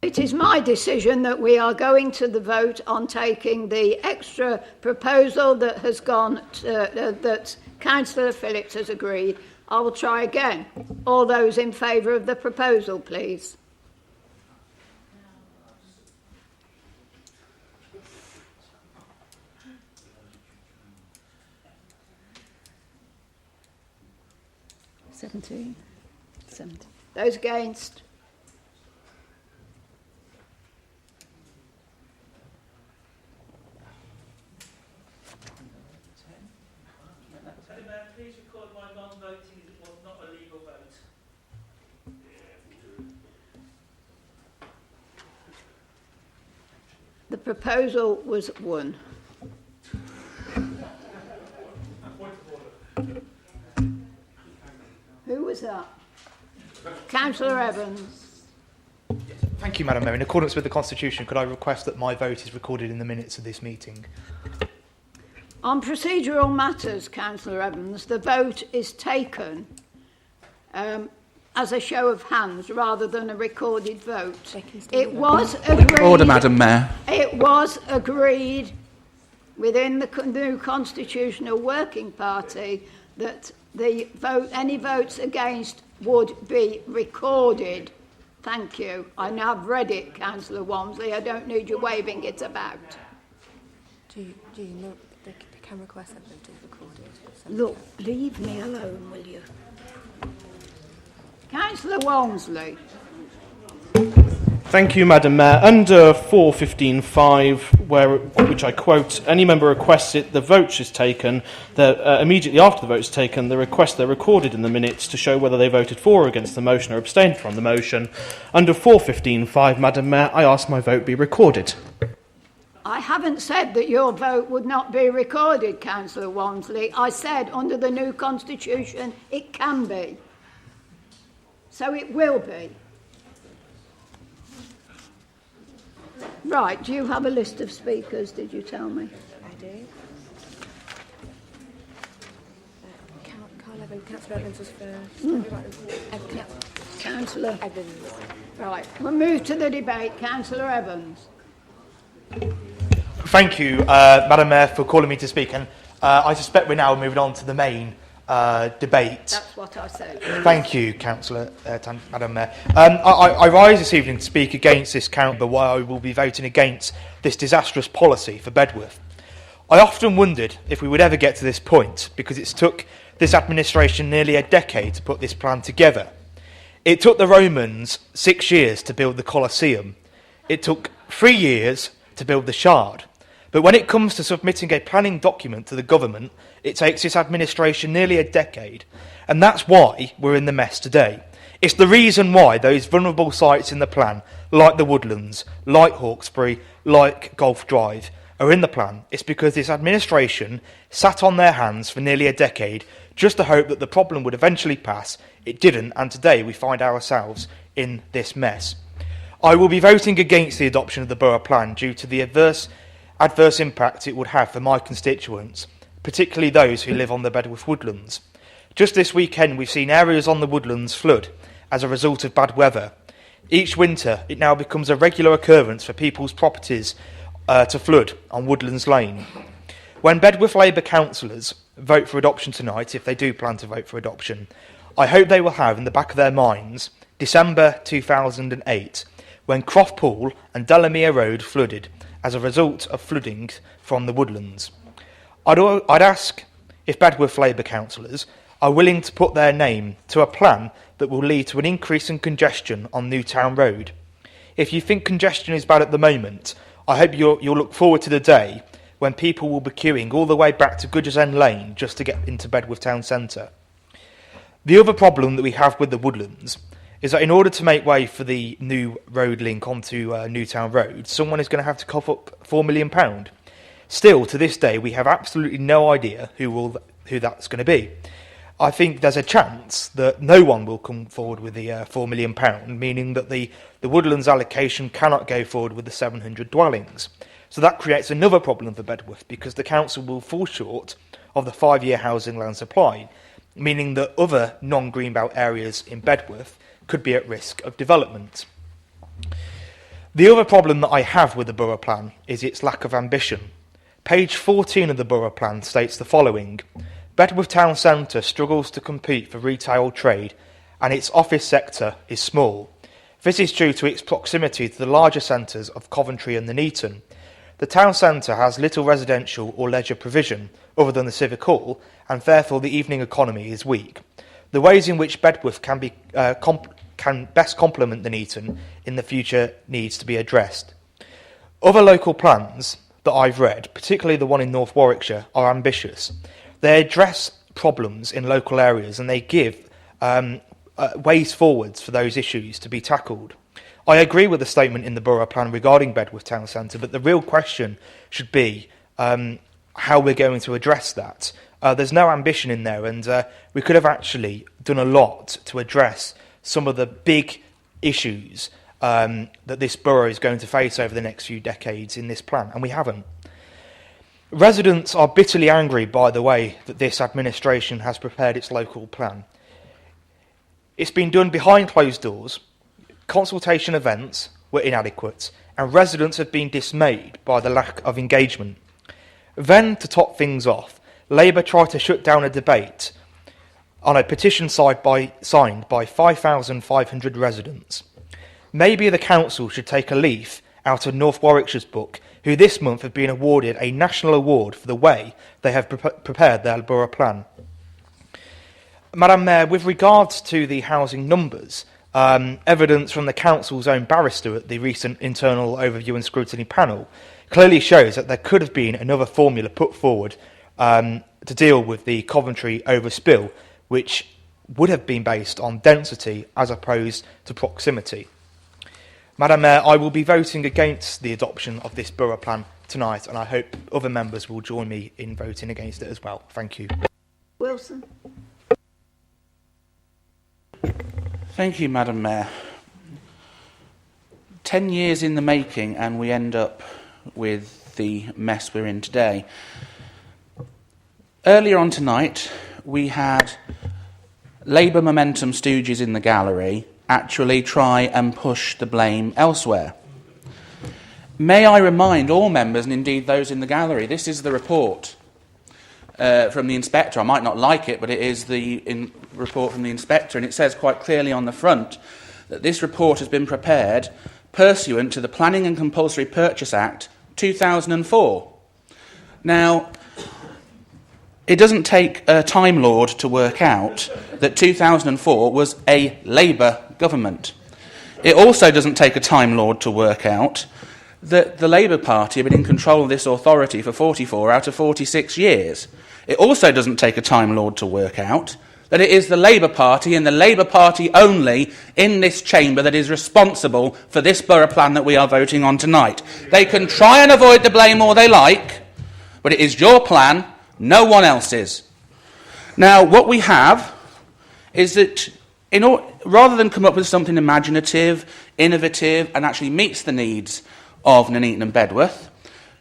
It is my decision that we are going to the vote on taking the extra proposal that has gone that Councillor Phillips has agreed. I will try again. All those in favour of the proposal, please. 17. Those against? Please record my non-voting as it was not a legal vote. The proposal was won. Who was that? Councillor Evans. Thank you, Madam Mayor. In accordance with the Constitution, could I request that my vote is recorded in the minutes of this meeting? On procedural matters, Councillor Evans, the vote is taken as a show of hands rather than a recorded vote. It was agreed. Order, Madam Mayor. It was agreed within the new Constitutional Working Party that the vote, any votes against would be recorded. Thank you. I now have read it, Councillor Walmsley. I don't need you waving it about. Do you know they can request that vote is recorded? Look, leave me alone, will you? Councillor Walmsley. Thank you, Madam Mayor. Under 415.5, which I quote, any member requests it, the vote is taken. Immediately after the vote is taken, the requests are recorded in the minutes to show whether they voted for or against the motion or abstained from the motion. Under 415.5, Madam Mayor, I ask my vote be recorded. I haven't said that your vote would not be recorded, Councillor Walmsley. I said under the new Constitution it can be. So it will be. Right, do you have a list of speakers, did you tell me? I do. Carl Evans, Councillor Evans was first. Councillor Evans. Right, we'll move to the debate. Councillor Evans. Thank you, Madam Mayor, for calling me to speak. And I suspect we're now moving on to the main debate. That's what I said. Thank you, Councillor, Madam Mayor. I rise this evening to speak against this council, why I will be voting against this disastrous policy for Bedworth. I often wondered if we would ever get to this point, because it's took this administration nearly a decade to put this plan together. It took the Romans 6 years to build the Colosseum. It took 3 years to build the Shard. But when it comes to submitting a planning document to the government, it takes this administration nearly a decade. And that's why we're in the mess today. It's the reason why those vulnerable sites in the plan, like the Woodlands, like Hawkesbury, like Golf Drive, are in the plan. It's because this administration sat on their hands for nearly a decade just to hope that the problem would eventually pass. It didn't, and today we find ourselves in this mess. I will be voting against the adoption of the Borough Plan due to the adverse impact it would have for my constituents, particularly those who live on the Bedworth Woodlands. Just this weekend we've seen areas on the Woodlands flood as a result of bad weather. Each winter it now becomes a regular occurrence for people's properties to flood on Woodlands Lane. When Bedworth Labour councillors vote for adoption tonight, if they do plan to vote for adoption, I hope they will have in the back of their minds December 2008, when Croft Pool and Delamere Road flooded as a result of flooding from the Woodlands. I'd ask if Bedworth Labour councillors are willing to put their name to a plan that will lead to an increase in congestion on Newtown Road. If you think congestion is bad at the moment, I hope you'll look forward to the day when people will be queuing all the way back to Gooders End Lane just to get into Bedworth Town Centre. The other problem that we have with the Woodlands is that in order to make way for the new road link onto Newtown Road, someone is going to have to cough up £4 million. Still, to this day, we have absolutely no idea who that's going to be. I think there's a chance that no one will come forward with the £4 million, meaning that the woodlands allocation cannot go forward with the 700 dwellings. So that creates another problem for Bedworth, because the council will fall short of the 5-year housing land supply, meaning that other non-greenbelt areas in Bedworth could be at risk of development. The other problem that I have with the borough plan is its lack of ambition. Page 14 of the borough plan states the following: Bedworth Town Centre struggles to compete for retail trade and its office sector is small. This is due to its proximity to the larger centres of Coventry and Nuneaton. The town centre has little residential or leisure provision other than the Civic Hall, and therefore the evening economy is weak. The ways in which Bedworth can best complement Nuneaton in the future needs to be addressed. Other local plans that I've read, particularly the one in North Warwickshire, are ambitious. They address problems in local areas and they give ways forwards for those issues to be tackled. I agree with the statement in the borough plan regarding Bedworth Town Centre, but the real question should be how we're going to address that. There's no ambition in there, and we could have actually done a lot to address some of the big issues that this borough is going to face over the next few decades in this plan, and we haven't. Residents are bitterly angry by the way that this administration has prepared its local plan. It's been done behind closed doors, consultation events were inadequate, and residents have been dismayed by the lack of engagement. Then, to top things off, Labour tried to shut down a debate on a petition signed by 5,500 residents. Maybe the council should take a leaf out of North Warwickshire's book, who this month have been awarded a national award for the way they have prepared their borough plan. Madam Mayor, with regards to the housing numbers, evidence from the council's own barrister at the recent internal overview and scrutiny panel clearly shows that there could have been another formula put forward to deal with the Coventry overspill, which would have been based on density as opposed to proximity. Madam Mayor, I will be voting against the adoption of this borough plan tonight, and I hope other members will join me in voting against it as well. Thank you. Wilson. Thank you, Madam Mayor. 10 years in the making, and we end up with the mess we're in today. Earlier on tonight, we had Labour Momentum stooges in the gallery actually try and push the blame elsewhere. May I remind all members, and indeed those in the gallery, this is the report from the inspector. I might not like it, but it is the report from the inspector, and it says quite clearly on the front that this report has been prepared pursuant to the Planning and Compulsory Purchase Act 2004. Now, it doesn't take a Time Lord to work out that 2004 was a Labour government. It also doesn't take a Time Lord to work out that the Labour Party have been in control of this authority for 44 out of 46 years. It also doesn't take a Time Lord to work out that it is the Labour Party and the Labour Party only in this chamber that is responsible for this borough plan that we are voting on tonight. They can try and avoid the blame all they like, but it is your plan, no one else's. Now, what we have is that rather than come up with something imaginative, innovative, and actually meets the needs of Nuneaton and Bedworth,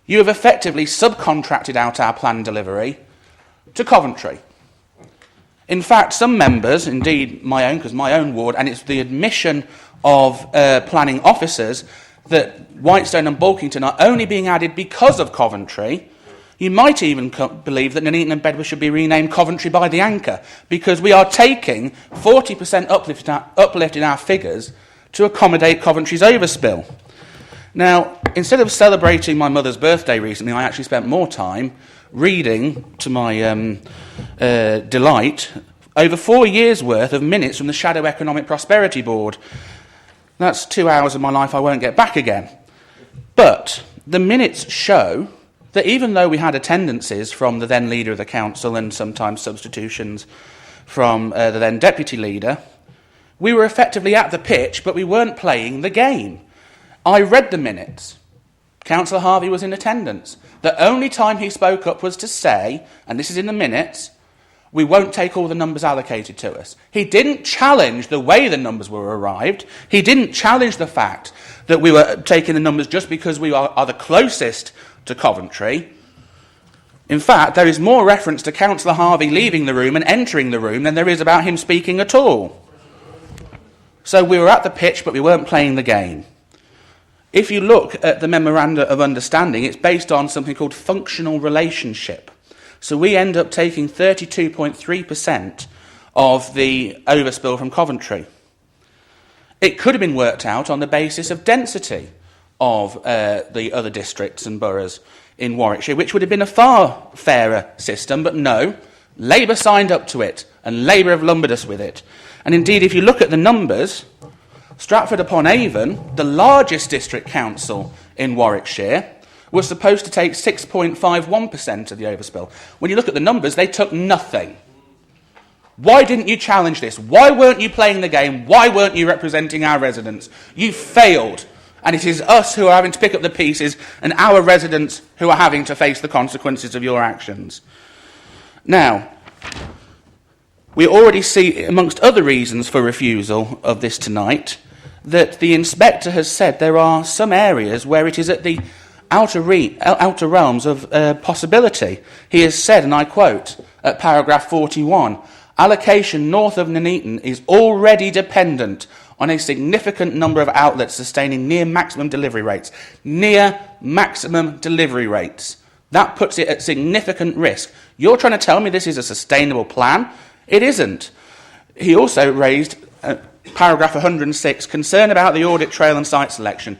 you have effectively subcontracted out our plan delivery to Coventry. In fact, some members, indeed my own, because my own ward, and it's the admission of planning officers that Whitestone and Bulkington are only being added because of Coventry. You might even believe that Nuneaton and Bedworth should be renamed Coventry by the Anchor, because we are taking 40% uplift in our figures to accommodate Coventry's overspill. Now, instead of celebrating my mother's birthday recently, I actually spent more time reading, to my delight, over 4 years' worth of minutes from the Shadow Economic Prosperity Board. That's 2 hours of my life I won't get back again. But the minutes show that even though we had attendances from the then leader of the council and sometimes substitutions from the then deputy leader, we were effectively at the pitch, but we weren't playing the game. I read the minutes. Councillor Harvey was in attendance. The only time he spoke up was to say, and this is in the minutes, we won't take all the numbers allocated to us. He didn't challenge the way the numbers were arrived. He didn't challenge the fact that we were taking the numbers just because we are the closest to Coventry. In fact, there is more reference to Councillor Harvey leaving the room and entering the room than there is about him speaking at all. So we were at the pitch, but we weren't playing the game. If you look at the Memoranda of Understanding, it's based on something called functional relationship. So we end up taking 32.3% of the overspill from Coventry. It could have been worked out on the basis of density of the other districts and boroughs in Warwickshire, which would have been a far fairer system, but no, Labour signed up to it, and Labour have lumbered us with it. And indeed, if you look at the numbers, Stratford-upon-Avon, the largest district council in Warwickshire, was supposed to take 6.51% of the overspill. When you look at the numbers, they took nothing. Why didn't you challenge this? Why weren't you playing the game? Why weren't you representing our residents? You failed. And it is us who are having to pick up the pieces and our residents who are having to face the consequences of your actions. Now, we already see, amongst other reasons for refusal of this tonight, that the inspector has said there are some areas where it is at the outer realms of possibility. He has said, and I quote, at paragraph 41, allocation north of Nuneaton is already dependent on a significant number of outlets sustaining near maximum delivery rates. Near maximum delivery rates. That puts it at significant risk. You're trying to tell me this is a sustainable plan? It isn't. He also raised paragraph 106, concern about the audit trail and site selection.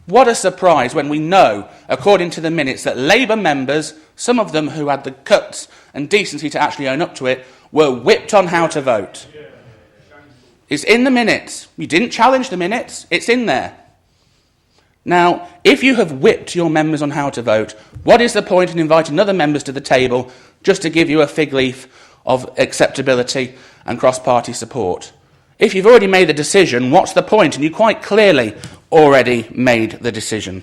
What a surprise when we know, according to the minutes, that Labour members, some of them who had the guts and decency to actually own up to it, were whipped on how to vote. It's in the minutes. You didn't challenge the minutes. It's in there. Now, if you have whipped your members on how to vote, what is the point in inviting other members to the table just to give you a fig leaf of acceptability and cross-party support? If you've already made the decision, what's the point? And you quite clearly already made the decision.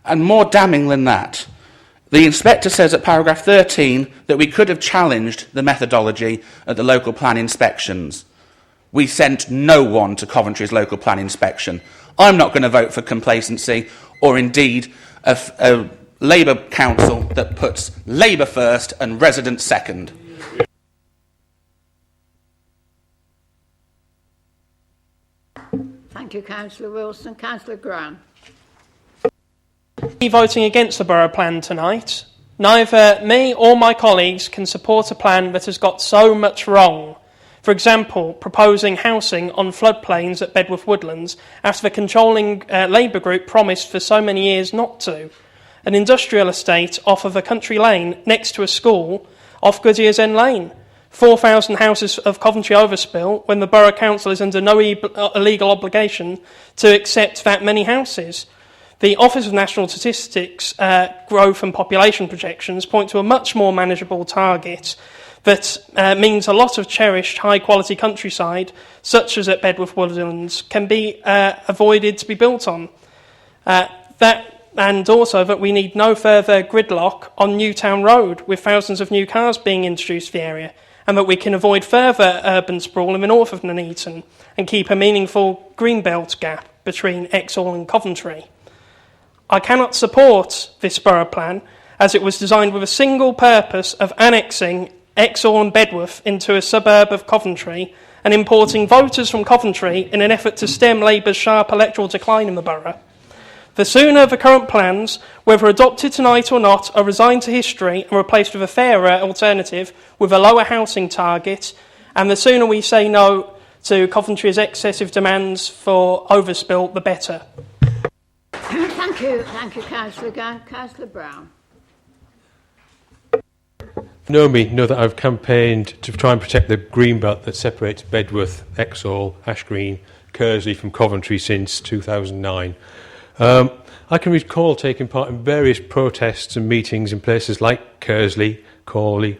And more damning than that, the inspector says at paragraph 13 that we could have challenged the methodology at the local plan inspections. We sent no one to Coventry's local plan inspection. I'm not going to vote for complacency or indeed a Labour council that puts Labour first and residents second. Thank you, Councillor Wilson. Councillor Graham. Voting against the borough plan tonight, neither me or my colleagues can support a plan that has got so much wrong. For example, proposing housing on floodplains at Bedworth Woodlands after the controlling Labour group promised for so many years not to. An industrial estate off of a country lane next to a school off Goodyear's End Lane. 4,000 houses of Coventry overspill when the Borough Council is under no illegal obligation to accept that many houses. The Office of National Statistics growth and population projections point to a much more manageable target that means a lot of cherished high-quality countryside, such as at Bedworth Woodlands, can be avoided to be built on. And also that we need no further gridlock on Newtown Road, with thousands of new cars being introduced to the area, and that we can avoid further urban sprawl in the north of Nuneaton and keep a meaningful greenbelt gap between Exhall and Coventry. I cannot support this borough plan as it was designed with a single purpose of annexing Exhall and Bedworth into a suburb of Coventry and importing voters from Coventry in an effort to stem Labour's sharp electoral decline in the borough. The sooner the current plans, whether adopted tonight or not, are resigned to history and replaced with a fairer alternative with a lower housing target, and the sooner we say no to Coventry's excessive demands for overspill, the better. Thank you, Councillor Gann. Councillor Brown. Know me, know that I've campaigned to try and protect the green belt that separates Bedworth, Exhall, Ash Green, Kersley from Coventry since 2009. I can recall taking part in various protests and meetings in places like Kersley, Corley,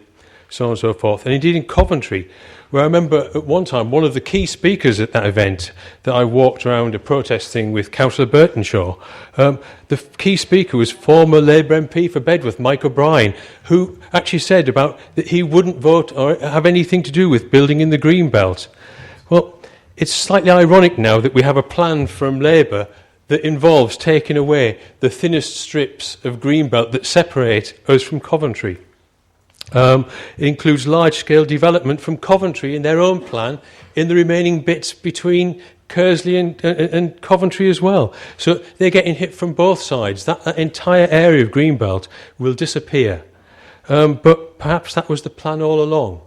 so on and so forth. And indeed in Coventry, where I remember at one time one of the key speakers at that event that I walked around a protest thing with Councillor Burtonshaw, the key speaker was former Labour MP for Bedworth, Mike O'Brien, who actually said about that he wouldn't vote or have anything to do with building in the green belt. Well, it's slightly ironic now that we have a plan from Labour that involves taking away the thinnest strips of greenbelt that separate us from Coventry. It includes large-scale development from Coventry in their own plan in the remaining bits between Kersley and Coventry as well. So they're getting hit from both sides. That entire area of greenbelt will disappear. But perhaps that was the plan all along.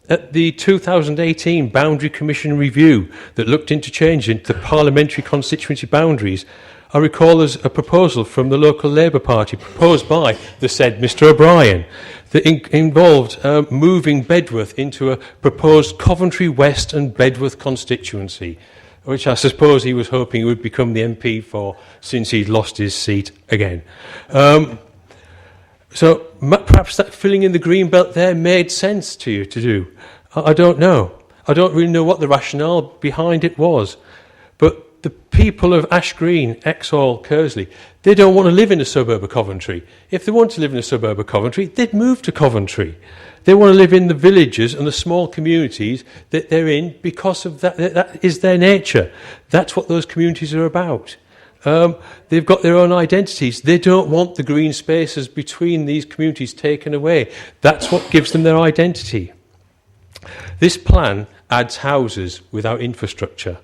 At the 2018 Boundary Commission review that looked into changing the parliamentary constituency boundaries, I recall there's a proposal from the local Labour Party proposed by the said Mr O'Brien that involved moving Bedworth into a proposed Coventry West and Bedworth constituency, which I suppose he was hoping he would become the MP for since he'd lost his seat again. So perhaps that filling in the green belt there made sense to you to do. I don't know. I don't really know what the rationale behind it was. But the people of Ash Green, Exhall, Kersley, they don't want to live in a suburb of Coventry. If they want to live in a suburb of Coventry, they'd move to Coventry. They want to live in the villages and the small communities that they're in because of that. That is their nature. That's what those communities are about. They've got their own identities. They don't want the green spaces between these communities taken away. That's what gives them their identity. This plan adds houses without infrastructure.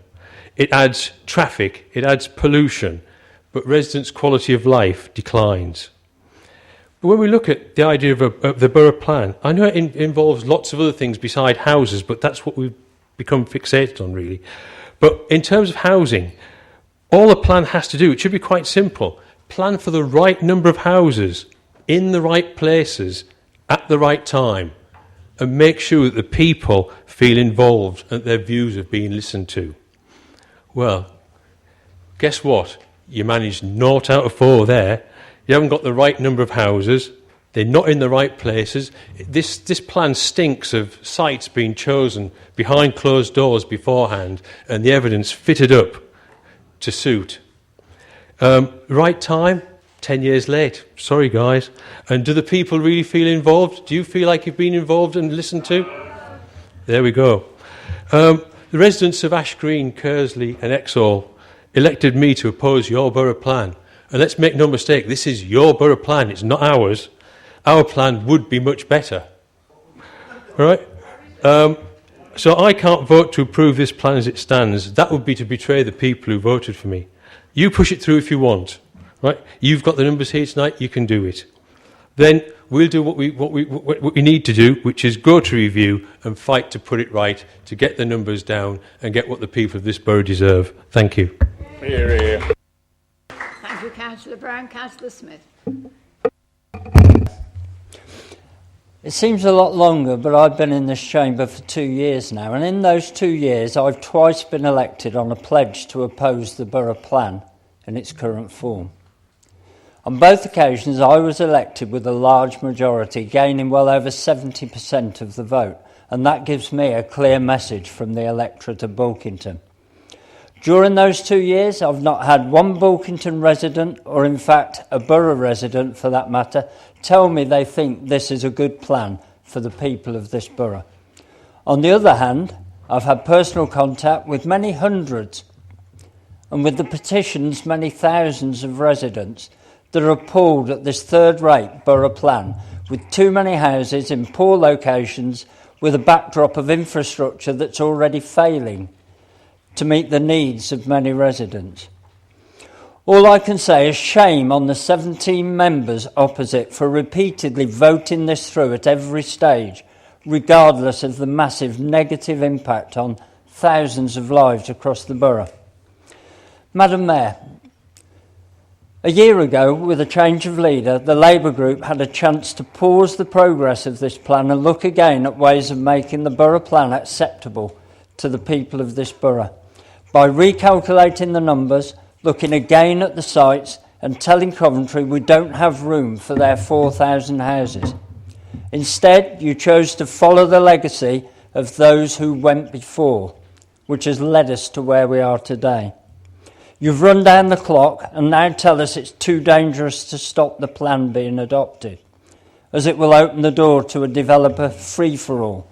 It adds traffic, it adds pollution, but residents' quality of life declines. But when we look at the idea of the borough plan, I know it involves lots of other things beside houses, but that's what we've become fixated on, really. But in terms of housing, all a plan has to do, it should be quite simple, plan for the right number of houses in the right places at the right time and make sure that the people feel involved and that their views are being listened to. Well, guess what? You managed 0 out of 4 there. You haven't got the right number of houses. They're not in the right places. This plan stinks of sites being chosen behind closed doors beforehand and the evidence fitted up to suit. Right time, 10 years late. Sorry, guys. And do the people really feel involved? Do you feel like you've been involved and listened to? There we go. The residents of Ash Green, Kersley and Exhall elected me to oppose your borough plan. And let's make no mistake, this is your borough plan, it's not ours. Our plan would be much better. All right? So I can't vote to approve this plan as it stands. That would be to betray the people who voted for me. You push it through if you want. Right? You've got the numbers here tonight, you can do it. Then we'll do what we need to do, which is go to review and fight to put it right, to get the numbers down and get what the people of this borough deserve. Thank you. Hear, hear. Thank you, Councillor Brown. Councillor Smith. It seems a lot longer, but I've been in this chamber for 2 years now, and in those 2 years I've twice been elected on a pledge to oppose the borough plan in its current form. On both occasions I was elected with a large majority, gaining well over 70% of the vote, and that gives me a clear message from the electorate of Bulkington. During those 2 years, I've not had one Bulkington resident, or in fact a borough resident for that matter, tell me they think this is a good plan for the people of this borough. On the other hand, I've had personal contact with many hundreds, and with the petitions, many thousands of residents that are appalled at this third-rate borough plan, with too many houses in poor locations, with a backdrop of infrastructure that's already failing to meet the needs of many residents. All I can say is shame on the 17 members opposite for repeatedly voting this through at every stage, regardless of the massive negative impact on thousands of lives across the borough. Madam Mayor, a year ago, with a change of leader, the Labour group had a chance to pause the progress of this plan and look again at ways of making the borough plan acceptable to the people of this borough. By recalculating the numbers, looking again at the sites and telling Coventry we don't have room for their 4,000 houses. Instead, you chose to follow the legacy of those who went before, which has led us to where we are today. You've run down the clock and now tell us it's too dangerous to stop the plan being adopted, as it will open the door to a developer free-for-all.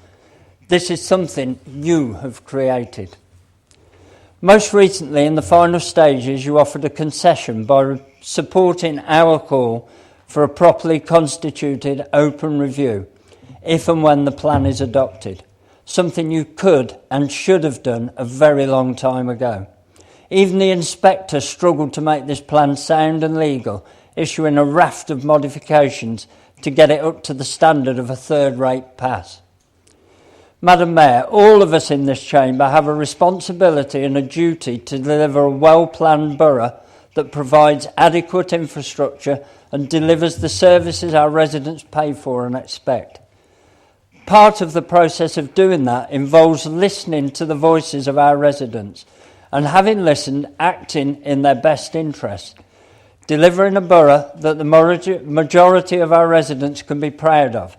This is something you have created. Most recently, in the final stages, you offered a concession by supporting our call for a properly constituted open review, if and when the plan is adopted, something you could and should have done a very long time ago. Even the inspector struggled to make this plan sound and legal, issuing a raft of modifications to get it up to the standard of a third-rate pass. Madam Mayor, all of us in this chamber have a responsibility and a duty to deliver a well-planned borough that provides adequate infrastructure and delivers the services our residents pay for and expect. Part of the process of doing that involves listening to the voices of our residents and, having listened, acting in their best interest, delivering a borough that the majority of our residents can be proud of.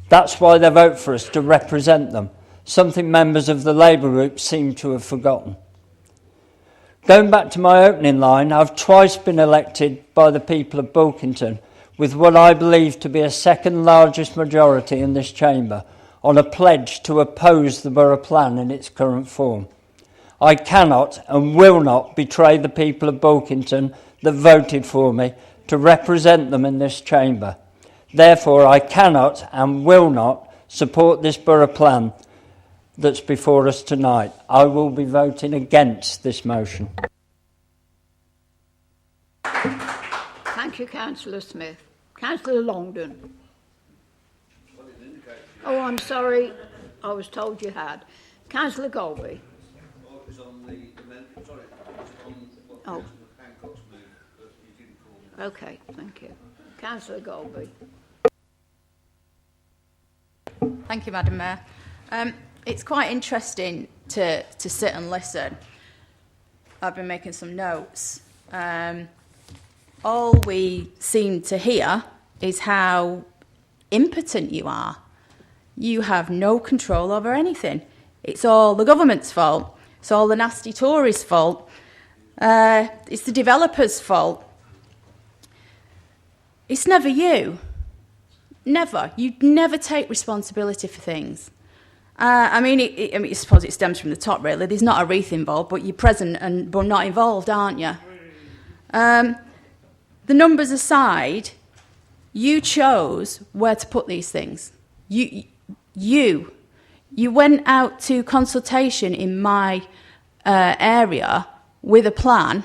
That's why they vote for us, to represent them, something members of the Labour group seem to have forgotten. Going back to my opening line, I've twice been elected by the people of Bulkington with what I believe to be a second largest majority in this chamber on a pledge to oppose the borough plan in its current form. I cannot and will not betray the people of Bulkington that voted for me to represent them in this chamber. Therefore, I cannot and will not support this borough plan that's before us tonight. I will be voting against this motion. Thank you, Councillor Smith. Councillor Longdon. Oh, I'm sorry. I was told you had. Councillor Golby. Oh. Okay, thank you. Councillor Golby. Thank you, Madam Mayor. It's quite interesting to sit and listen. I've been making some notes. All we seem to hear is how impotent you are. You have no control over anything. It's all the government's fault. It's all the nasty Tories' fault. It's the developers' fault. It's never you. Never. You never take responsibility for things. I suppose it stems from the top, really. There's not a wreath involved, but you're present but not involved, aren't you? The numbers aside, you chose where to put these things. You went out to consultation in my area with a plan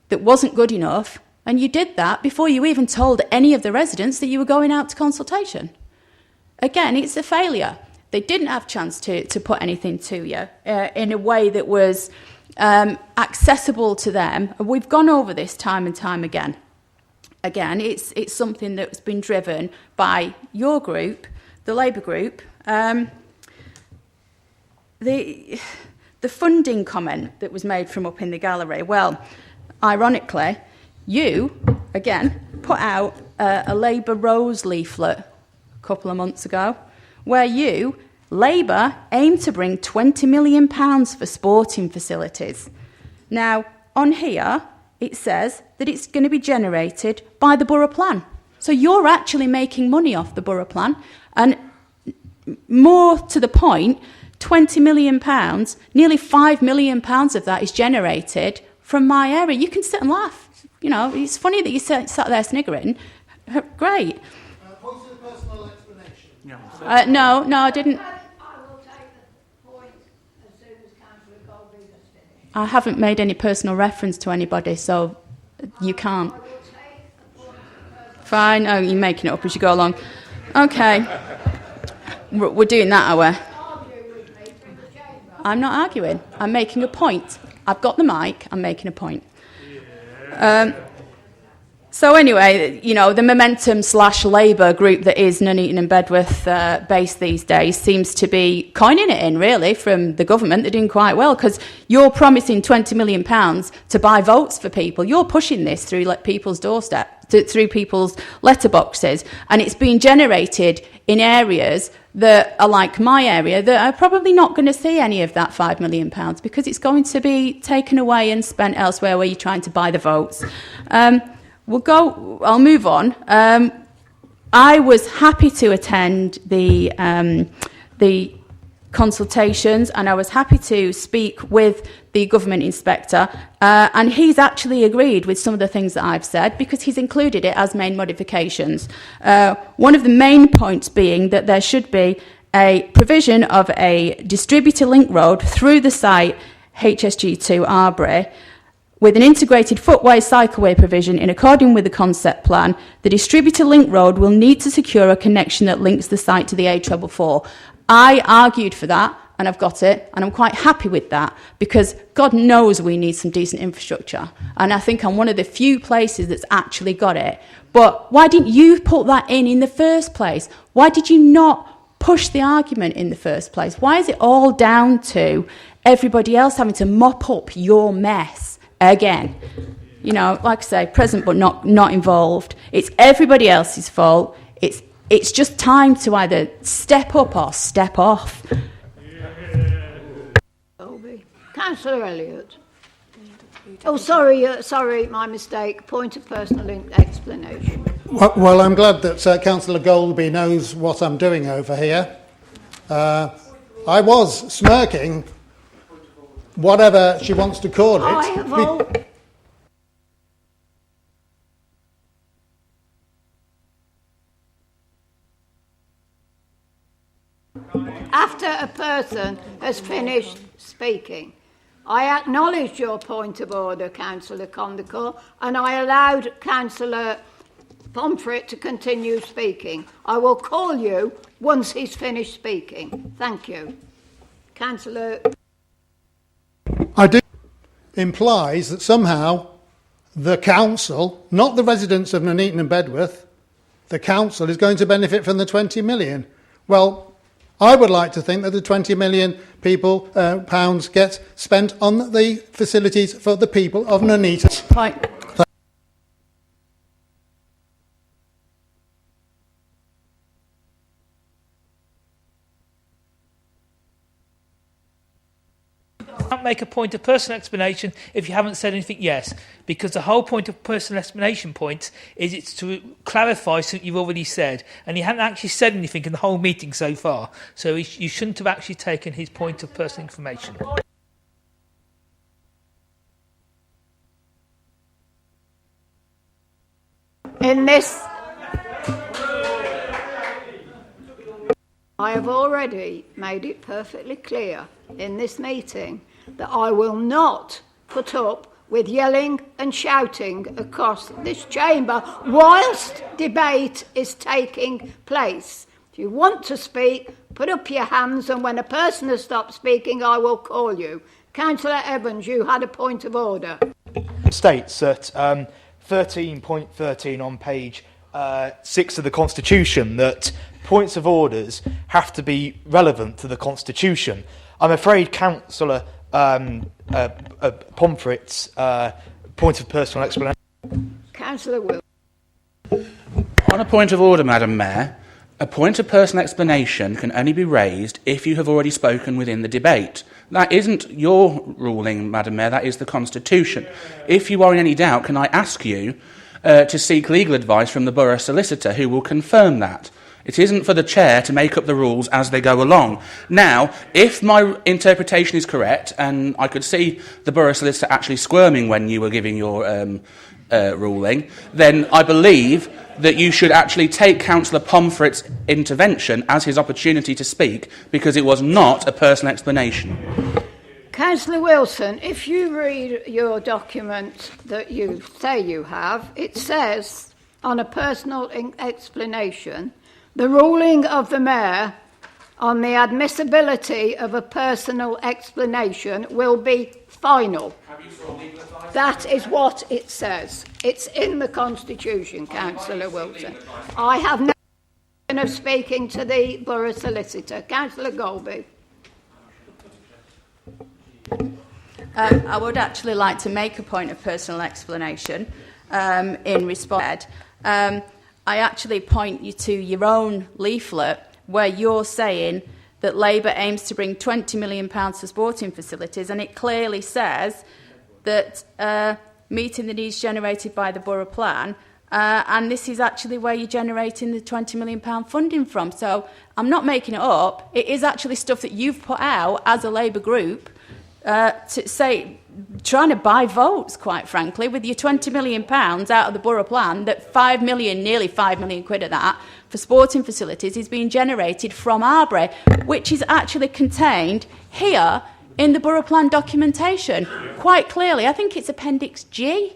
that wasn't good enough, and you did that before you even told any of the residents that you were going out to consultation. Again, it's a failure. They didn't have a chance to put anything to you in a way that was accessible to them. We've gone over this time and time again. Again, it's something that's been driven by your group, the Labour group. The funding comment that was made from up in the gallery, well, ironically, you, again, put out a Labour Rose leaflet a couple of months ago, where you, Labour, aim to bring £20 million for sporting facilities. Now, on here, it says that it's going to be generated by the borough plan. So you're actually making money off the borough plan, and more to the point, £20 million, nearly £5 million of that is generated from my area. You can sit and laugh. You know, it's funny that you sat there sniggering. Great. Point of personal explanation. No, I didn't. I will take the point as soon as Councillor Golby has finished. I haven't made any personal reference to anybody, so you can't. Fine. Oh, you're making it up as you go along. Okay. We're doing that, are we? I'm not arguing. I'm making a point. I've got the mic. I'm making a point. So anyway, you know, the Momentum/Labour group that is Nuneaton and Bedworth based these days seems to be coining it in, really, from the government. They're doing quite well, because you're promising £20 million to buy votes for people. You're pushing this through people's doorstep through people's letterboxes, and it's being generated in areas that are like my area that are probably not going to see any of that £5 million because it's going to be taken away and spent elsewhere where you're trying to buy the votes. I'll move on. I was happy to attend the consultations, and I was happy to speak with the government inspector, and he's actually agreed with some of the things that I've said because he's included it as main modifications. One of the main points being that there should be a provision of a distributor link road through the site HSG2 Arbury with an integrated footway cycleway provision in accordance with the concept plan. The distributor link road will need to secure a connection that links the site to the A444. I argued for that, and I've got it, and I'm quite happy with that because God knows we need some decent infrastructure, and I think I'm one of the few places that's actually got it. But why didn't you put that in the first place? Why did you not push the argument in the first place? Why is it all down to everybody else having to mop up your mess again? You know, like I say, present but not involved. It's everybody else's fault. It's just time to either step up or step off. Councillor Elliott. Oh, sorry, my mistake. Point of personal explanation. Well, I'm glad that Councillor Golby knows what I'm doing over here. I was smirking, whatever she wants to call it. I have After a person has finished speaking, I acknowledged your point of order, Councillor Condicle, and I allowed Councillor Pomfret to continue speaking. I will call you once he's finished speaking. Thank you. Councillor... I do implies that somehow the council, not the residents of Nuneaton and Bedworth, the council is going to benefit from the 20 million. Well, I would like to think that the 20 million pounds gets spent on the facilities for the people of Nuneaton. Right. Can't make a point of personal explanation if you haven't said anything yes, because the whole point of personal explanation points is it's to clarify something you've already said, and he hadn't actually said anything in the whole meeting so far, so you shouldn't have actually taken his point of personal information. In this, I have already made it perfectly clear in this meeting that I will not put up with yelling and shouting across this chamber whilst debate is taking place. If you want to speak, put up your hands, and when a person has stopped speaking, I will call you. Councillor Evans, you had a point of order. States that 13.13 on page 6 of the Constitution that points of orders have to be relevant to the Constitution. I'm afraid Councillor Pomfret's point of personal explanation. Councillor Will. On a point of order, Madam Mayor, a point of personal explanation can only be raised if you have already spoken within the debate. That isn't your ruling, Madam Mayor, that is the Constitution. If you are in any doubt, can I ask you to seek legal advice from the Borough Solicitor, who will confirm that? It isn't for the Chair to make up the rules as they go along. Now, if my interpretation is correct, and I could see the Borough Solicitor actually squirming when you were giving your ruling, then I believe that you should actually take Councillor Pomfret's intervention as his opportunity to speak, because it was not a personal explanation. Councillor Wilson, if you read your document that you say you have, it says on a personal explanation, the ruling of the Mayor on the admissibility of a personal explanation will be final. That is what it says. It's in the Constitution, Councillor Wilson. I have no intention of speaking to the Borough Solicitor. Councillor Golby. I would actually like to make a point of personal explanation in response. I actually point you to your own leaflet where you're saying that Labour aims to bring £20 million for sporting facilities, and it clearly says that meeting the needs generated by the Borough Plan, and this is actually where you're generating the £20 million funding from. So I'm not making it up. It is actually stuff that you've put out as a Labour group to say, trying to buy votes, quite frankly, with your £20 million out of the Borough Plan, that nearly 5 million quid of that, for sporting facilities is being generated from Arbury, which is actually contained here in the Borough Plan documentation, quite clearly. I think it's Appendix G.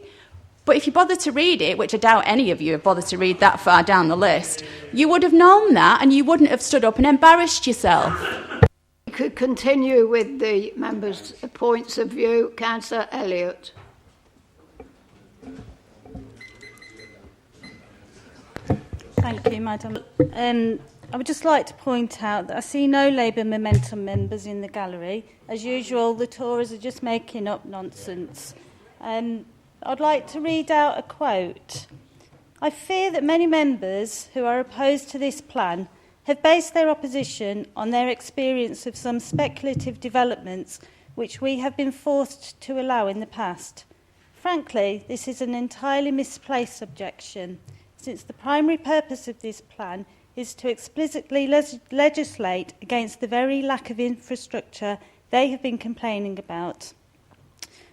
But if you bother to read it, which I doubt any of you have bothered to read that far down the list, you would have known that and you wouldn't have stood up and embarrassed yourself. We could continue with the members' points of view. Councillor Elliott. Thank you, Madam. I would just like to point out that I see no Labour Momentum members in the gallery. As usual, the Tories are just making up nonsense. I'd like to read out a quote. I fear that many members who are opposed to this plan have based their opposition on their experience of some speculative developments which we have been forced to allow in the past. Frankly, this is an entirely misplaced objection, since the primary purpose of this plan is to explicitly legislate against the very lack of infrastructure they have been complaining about.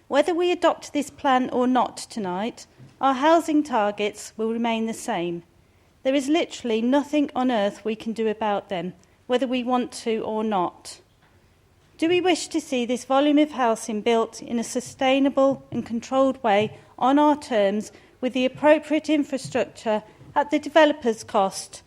Whether we adopt this plan or not tonight, our housing targets will remain the same. There is literally nothing on earth we can do about them, whether we want to or not. Do we wish to see this volume of housing built in a sustainable and controlled way on our terms with the appropriate infrastructure at the developer's cost?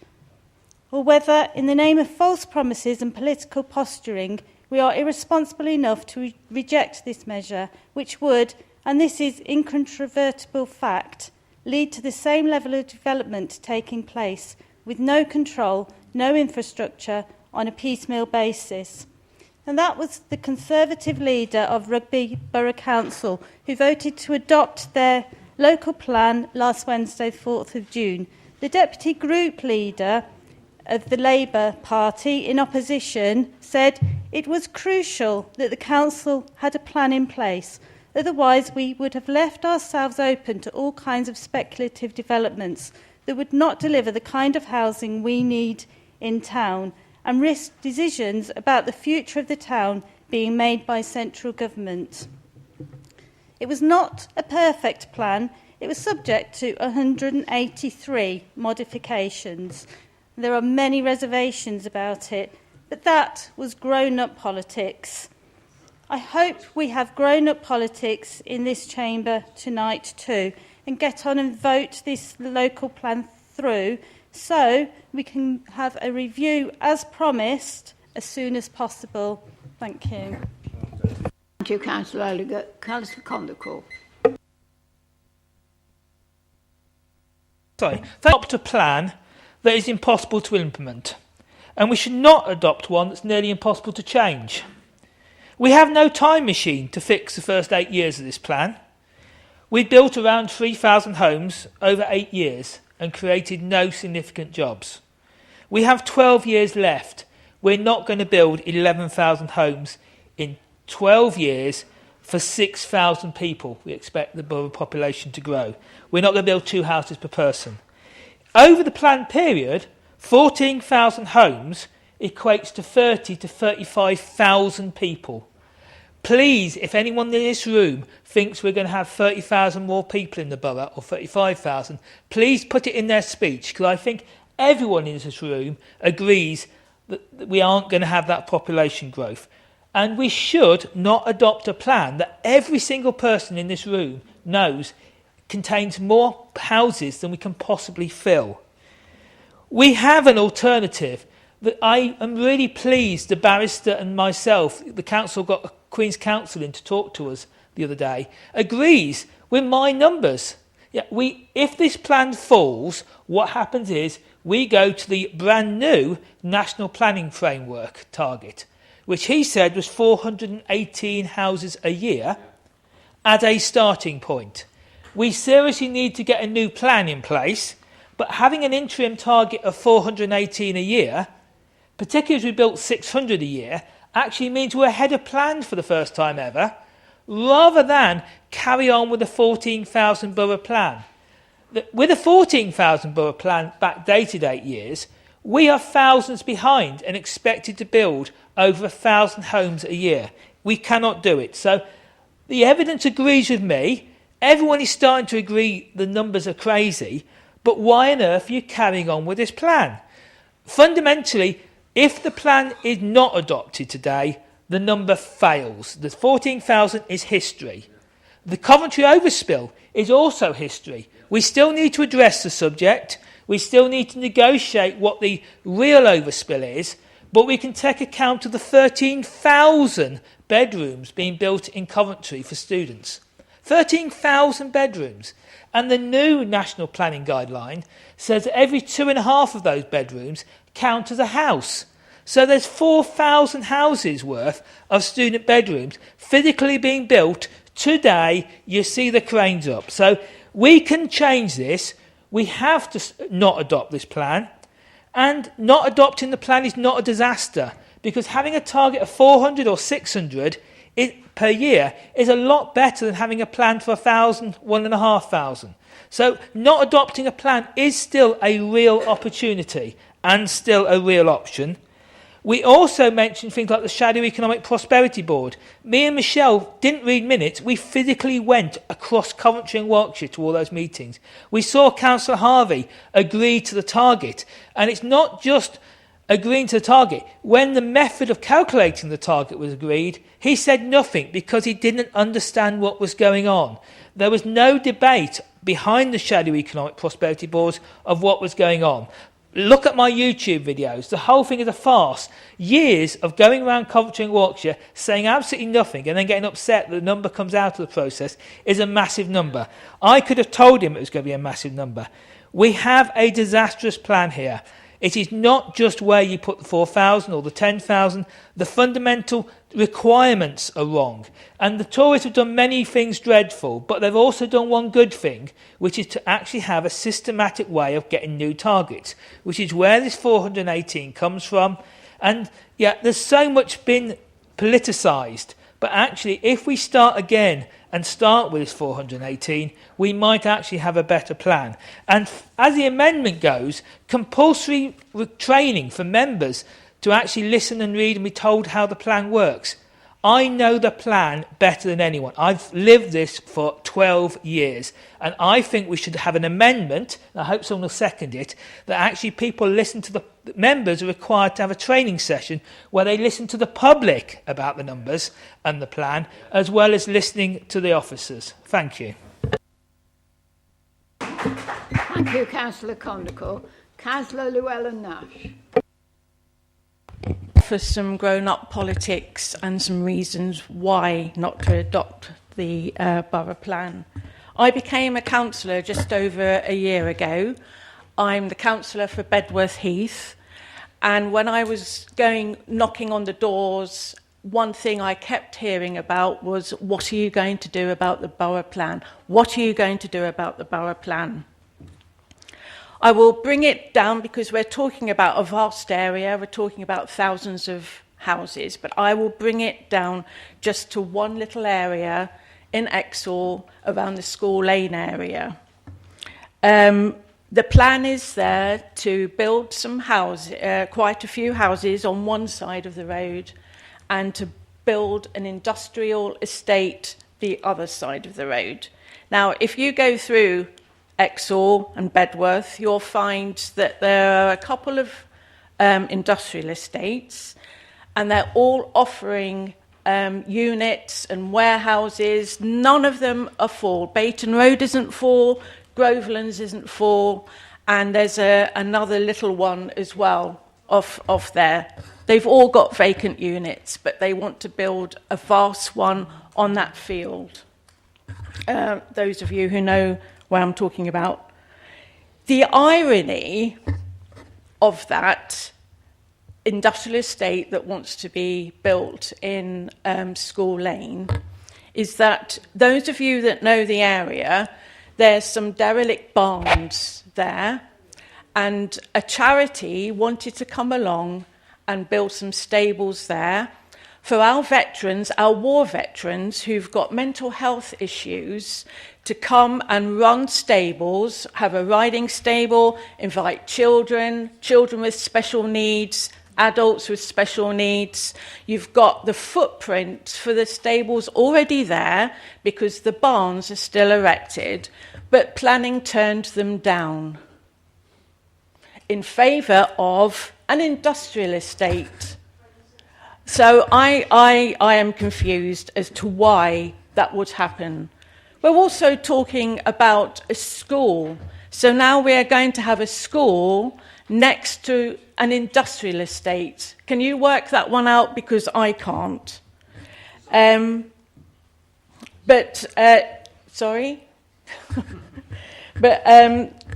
Or whether, in the name of false promises and political posturing, we are irresponsible enough to reject this measure, which would, and this is incontrovertible fact, lead to the same level of development taking place with no control, no infrastructure, on a piecemeal basis. And that was the Conservative leader of Rugby Borough Council who voted to adopt their local plan last Wednesday, 4th of June. The Deputy Group Leader of the Labour Party in opposition said it was crucial that the Council had a plan in place. Otherwise, we would have left ourselves open to all kinds of speculative developments that would not deliver the kind of housing we need in town and risk decisions about the future of the town being made by central government. It was not a perfect plan. It was subject to 183 modifications. There are many reservations about it, but that was grown-up politics. I hope we have grown-up politics in this chamber tonight too, and get on and vote this local plan through so we can have a review as promised as soon as possible. Thank you. Thank you, Councillor Elliott. Councillor Condicle. Adopt a plan that is impossible to implement, and we should not adopt one that's nearly impossible to change. We have no time machine to fix the first 8 years of this plan. We built around 3,000 homes over 8 years and created no significant jobs. We have 12 years left. We're not going to build 11,000 homes in 12 years for 6,000 people. We expect the borough population to grow. We're not going to build 2 houses per person. Over the planned period, 14,000 homes equates to 30 to 35,000 people. Please, if anyone in this room thinks we're going to have 30,000 more people in the borough, or 35,000, please put it in their speech, because I think everyone in this room agrees that we aren't going to have that population growth. And we should not adopt a plan that every single person in this room knows contains more houses than we can possibly fill. We have an alternative that I am really pleased the barrister and myself, the council got a Queen's Counsel in to talk to us the other day, agrees with my numbers. If this plan falls, what happens is we go to the brand new National Planning Framework target, which he said was 418 houses a year. as a starting point. We seriously need to get a new plan in place, but having an interim target of 418 a year, particularly as we built 600 a year, actually means we're ahead of plan for the first time ever, rather than carry on with the 14,000 borough plan. With a 14,000 borough plan backdated 8 years, we are thousands behind and expected to build over 1,000 homes a year. We cannot do it. So the evidence agrees with me. Everyone is starting to agree the numbers are crazy, but why on earth are you carrying on with this plan? Fundamentally, if the plan is not adopted today, the number fails. The 14,000 is history. The Coventry overspill is also history. We still need to address the subject. We still need to negotiate what the real overspill is, but we can take account of the 13,000 bedrooms being built in Coventry for students. 13,000 bedrooms. And the new National Planning Guideline says that every 2.5 of those bedrooms count as a house. So there's 4,000 houses worth of student bedrooms physically being built today. You see the cranes up. So we can change this. We have to not adopt this plan. And not adopting the plan is not a disaster, because having a target of 400 or 600 per year is a lot better than having a plan for 1,000, 1,500. So not adopting a plan is still a real opportunity and still a real option. We also mentioned things like the Shadow Economic Prosperity Board. Me and Michelle didn't read minutes. We physically went across Coventry and Warwickshire to all those meetings. We saw Councillor Harvey agree to the target. And it's not just agreeing to the target. When the method of calculating the target was agreed, he said nothing because he didn't understand what was going on. There was no debate behind the Shadow Economic Prosperity Boards of what was going on. Look at my YouTube videos. The whole thing is a farce. Years of going around Coventry and Warwickshire saying absolutely nothing and then getting upset that the number comes out of the process is a massive number. I could have told him it was going to be a massive number. We have a disastrous plan here. It is not just where you put the 4,000 or the 10,000. The fundamental requirements are wrong. And the Tories have done many things dreadful, but they've also done one good thing, which is to actually have a systematic way of getting new targets, which is where this 418 comes from. And yeah, there's so much been politicised, but actually if we start again and start with this 418, we might actually have a better plan. And as the amendment goes, compulsory training for members to actually listen and read and be told how the plan works. I know the plan better than anyone. I've lived this for 12 years. And I think we should have an amendment, and I hope someone will second it, that actually people listen to the members are required to have a training session where they listen to the public about the numbers and the plan, as well as listening to the officers. Thank you. Thank you, Councillor Condicle. Councillor Llewellyn-Nash. For some grown-up politics and some reasons why not to adopt the borough plan. I became a councillor just over a year ago. I'm the councillor for Bedworth Heath, and when I was knocking on the doors, one thing I kept hearing about was, what are you going to do about the borough plan? What are you going to do about the borough plan? I will bring it down because we're talking about a vast area, we're talking about thousands of houses, but I will bring it down just to one little area in Exhall around the School Lane area. The plan is there to build some houses, quite a few houses on one side of the road, and to build an industrial estate the other side of the road. Now, if you go through Exhall and Bedworth, you'll find that there are a couple of industrial estates, and they're all offering units and warehouses. None of them are full. Bayton Road isn't full, Grovelands isn't full, and there's another little one as well off there. They've all got vacant units, but they want to build a vast one on that field. Those of you who know what I'm talking about. The irony of that industrial estate that wants to be built in School Lane is that those of you that know the area, there's some derelict barns there, and a charity wanted to come along and build some stables there for our veterans, our war veterans who've got mental health issues, to come and run stables, have a riding stable, invite children with special needs, adults with special needs. You've got the footprint for the stables already there because the barns are still erected, but planning turned them down in favour of an industrial estate. So I am confused as to why that would happen. We're also talking about a school. So now we are going to have a school next to an industrial estate. Can you work that one out? Because I can't. Sorry? But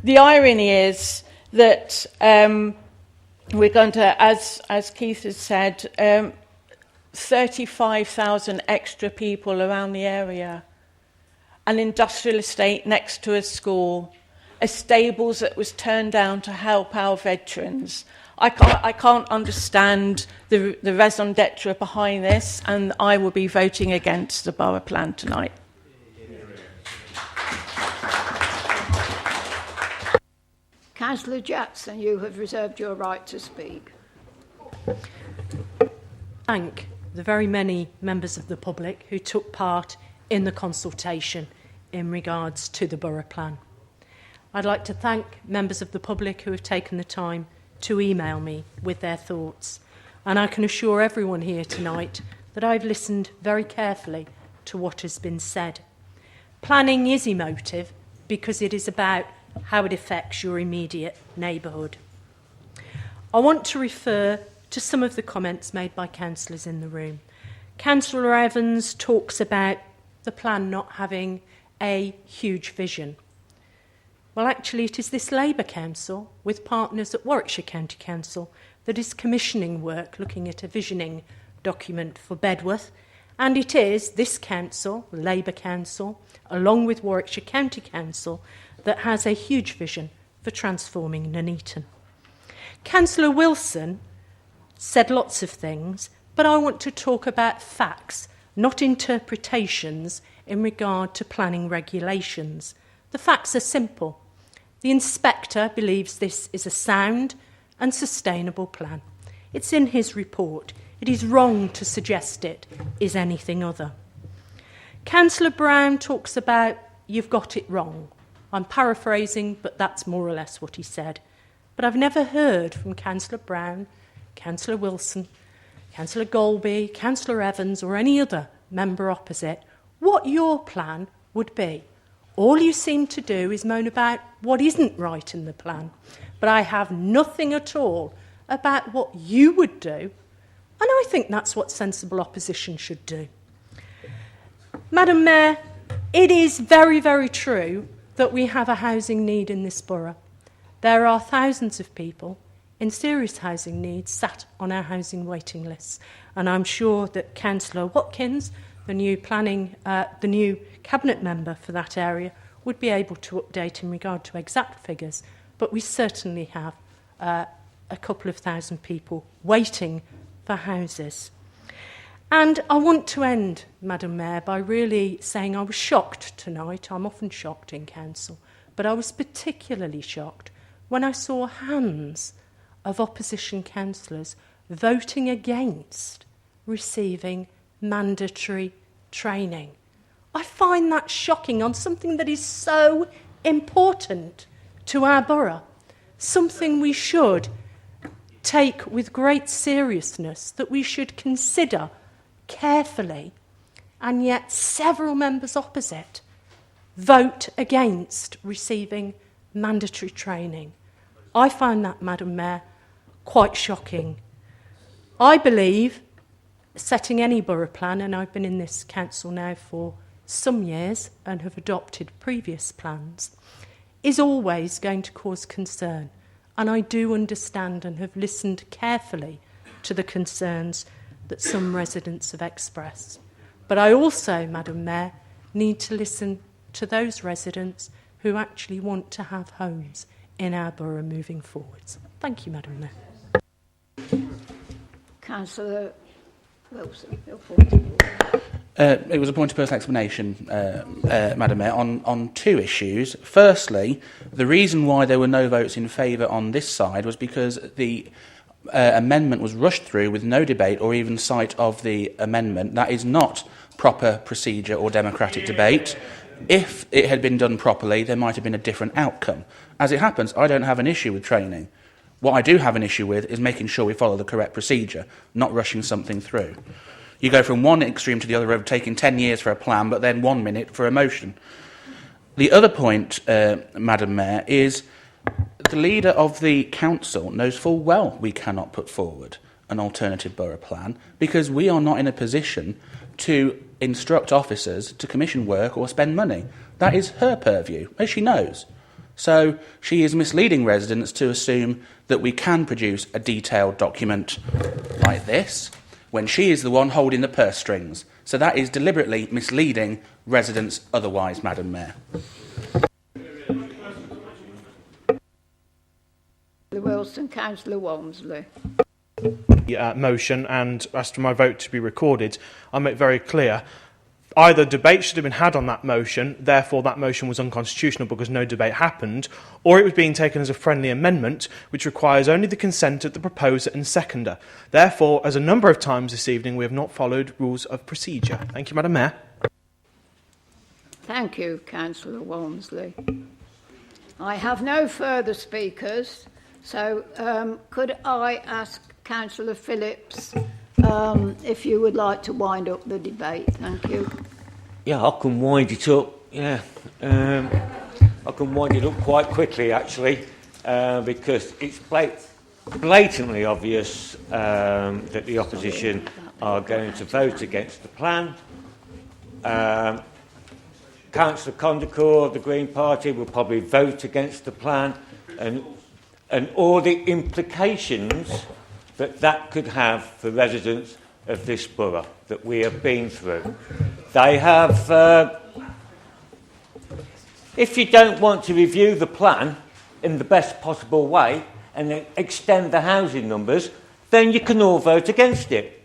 the irony is that we're going to, as Keith has said, 35,000 extra people around the area, an industrial estate next to a school, a stables that was turned down to help our veterans. I can't understand the raison d'etre behind this, and I will be voting against the borough plan tonight. Councillor Jackson, you have reserved your right to speak. Thank the very many members of the public who took part in the consultation in regards to the borough plan. I'd like to thank members of the public who have taken the time to email me with their thoughts, and I can assure everyone here tonight that I've listened very carefully to what has been said. Planning is emotive because it is about how it affects your immediate neighbourhood. I want to refer to some of the comments made by councillors in the room. Councillor Evans talks about the plan not having a huge vision. Well, actually, it is this Labour Council, with partners at Warwickshire County Council, that is commissioning work looking at a visioning document for Bedworth, and it is this council, Labour Council, along with Warwickshire County Council, that has a huge vision for transforming Nuneaton. Councillor Wilson said lots of things, but I want to talk about facts, not interpretations in regard to planning regulations. The facts are simple. The inspector believes this is a sound and sustainable plan. It's in his report. It is wrong to suggest it is anything other. Councillor Brown talks about you've got it wrong. I'm paraphrasing, but that's more or less what he said. But I've never heard from Councillor Brown, Councillor Wilson, Councillor Golby, Councillor Evans or any other member opposite what your plan would be. All you seem to do is moan about what isn't right in the plan. But I have nothing at all about what you would do, and I think that's what sensible opposition should do. Madam Mayor, it is very, very true that we have a housing need in this borough. There are thousands of people in serious housing needs sat on our housing waiting lists, and I'm sure that Councillor Watkins, the new cabinet member for that area, would be able to update in regard to exact figures, but we certainly have a couple of thousand people waiting for houses. And I want to end, Madam Mayor, by really saying I was shocked tonight. I'm often shocked in council, but I was particularly shocked when I saw hands of opposition councillors voting against receiving mandatory training. I find that shocking on something that is so important to our borough, something we should take with great seriousness, that we should consider carefully, and yet several members opposite vote against receiving mandatory training. I find that, Madam Mayor, quite shocking. I believe setting any borough plan, and I've been in this council now for some years and have adopted previous plans, is always going to cause concern. And I do understand and have listened carefully to the concerns that some residents have expressed. But But I also, Madam Mayor, need to listen to those residents who actually want to have homes in our borough moving forwards. Thank you, Madam Mayor. Councillor Wilson, your point of order. It was a point of personal explanation, Madam Mayor, on two issues. Firstly, the reason why there were no votes in favour on this side was because the amendment was rushed through with no debate or even sight of the amendment. That is not proper procedure or democratic debate. If it had been done properly, there might have been a different outcome. As it happens, I don't have an issue with training. What I do have an issue with is making sure we follow the correct procedure, not rushing something through. You go from one extreme to the other of taking 10 years for a plan, but then 1 minute for a motion. The other point, Madam Mayor, is the leader of the council knows full well we cannot put forward an alternative borough plan because we are not in a position to instruct officers to commission work or spend money. That is her purview, as she knows. So she is misleading residents to assume that we can produce a detailed document like this when she is the one holding the purse strings. So that is deliberately misleading residents otherwise, Madam Mayor. Wilson, Councillor Walmsley. Motion, and as for my vote to be recorded, I make very clear either debate should have been had on that motion, therefore that motion was unconstitutional because no debate happened, or it was being taken as a friendly amendment which requires only the consent of the proposer and seconder. Therefore, as a number of times this evening, we have not followed rules of procedure. Thank you, Madam Mayor. Thank you, Councillor Walmsley. I have no further speakers, so could I ask Councillor Phillips if you would like to wind up the debate? Thank you. Yeah, I can wind it up. Yeah, I can wind it up quite quickly, actually, because it's blatantly obvious that the opposition are going to vote against the plan. Councillor Condacour of the Green Party will probably vote against the plan, and all the implications that could have for residents of this borough that we have been through. They have, if you don't want to review the plan in the best possible way and extend the housing numbers, then you can all vote against it.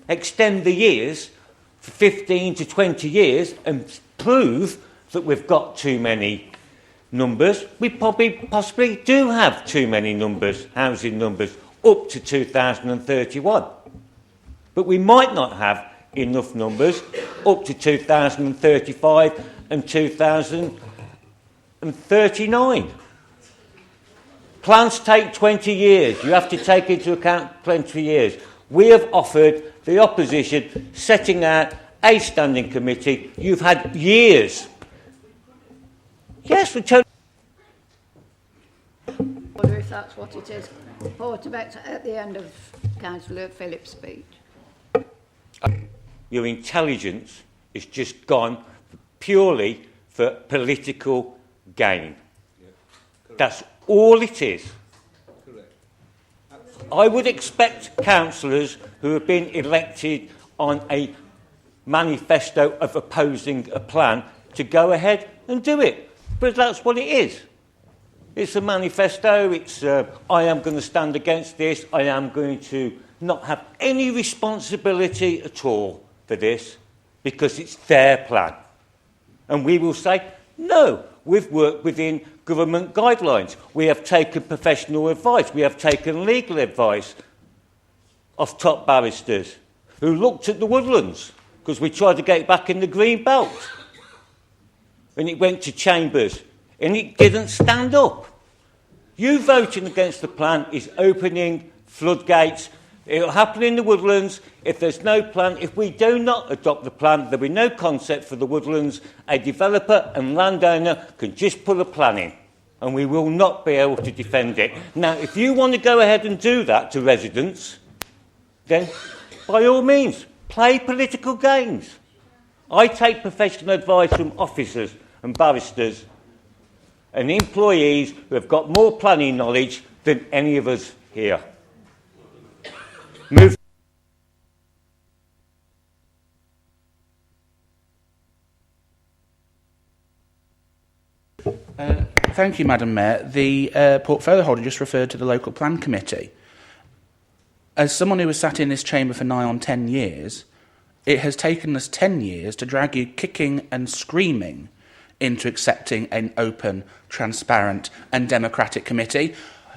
Extend the years for 15 to 20 years and prove that we've got too many numbers. We possibly do have too many numbers, housing numbers, up to 2031. But we might not have enough numbers up to 2035 and 2039. Plans take 20 years. You have to take into account 20 years. We have offered the opposition setting out a standing committee. You've had years. Yes, we totally. If that's what it is. Report at the end of Councillor Phillips' speech. Your intelligence is just gone purely for political gain. That's all it is. I would expect councillors who have been elected on a manifesto of opposing a plan to go ahead and do it. But that's what it is. It's a manifesto. It's, I am going to stand against this. I am going to not have any responsibility at all for this because it's their plan. And we will say, no, we've worked within government guidelines. We have taken professional advice. We have taken legal advice of top barristers who looked at the woodlands because we tried to get it back in the green belt. And it went to Chambers. And it didn't stand up. You voting against the plan is opening floodgates. It'll happen in the woodlands. If there's no plan, if we do not adopt the plan, there'll be no concept for the woodlands. A developer and landowner can just put a plan in, and we will not be able to defend it. Now, if you want to go ahead and do that to residents, then by all means, play political games. I take professional advice from officers and barristers and employees who have got more planning knowledge than any of us here. Thank you, Madam Mayor. The portfolio holder just referred to the local plan committee. As someone who has sat in this chamber for nigh on 10 years, it has taken us 10 years to drag you kicking and screaming into accepting an open, transparent and democratic committee.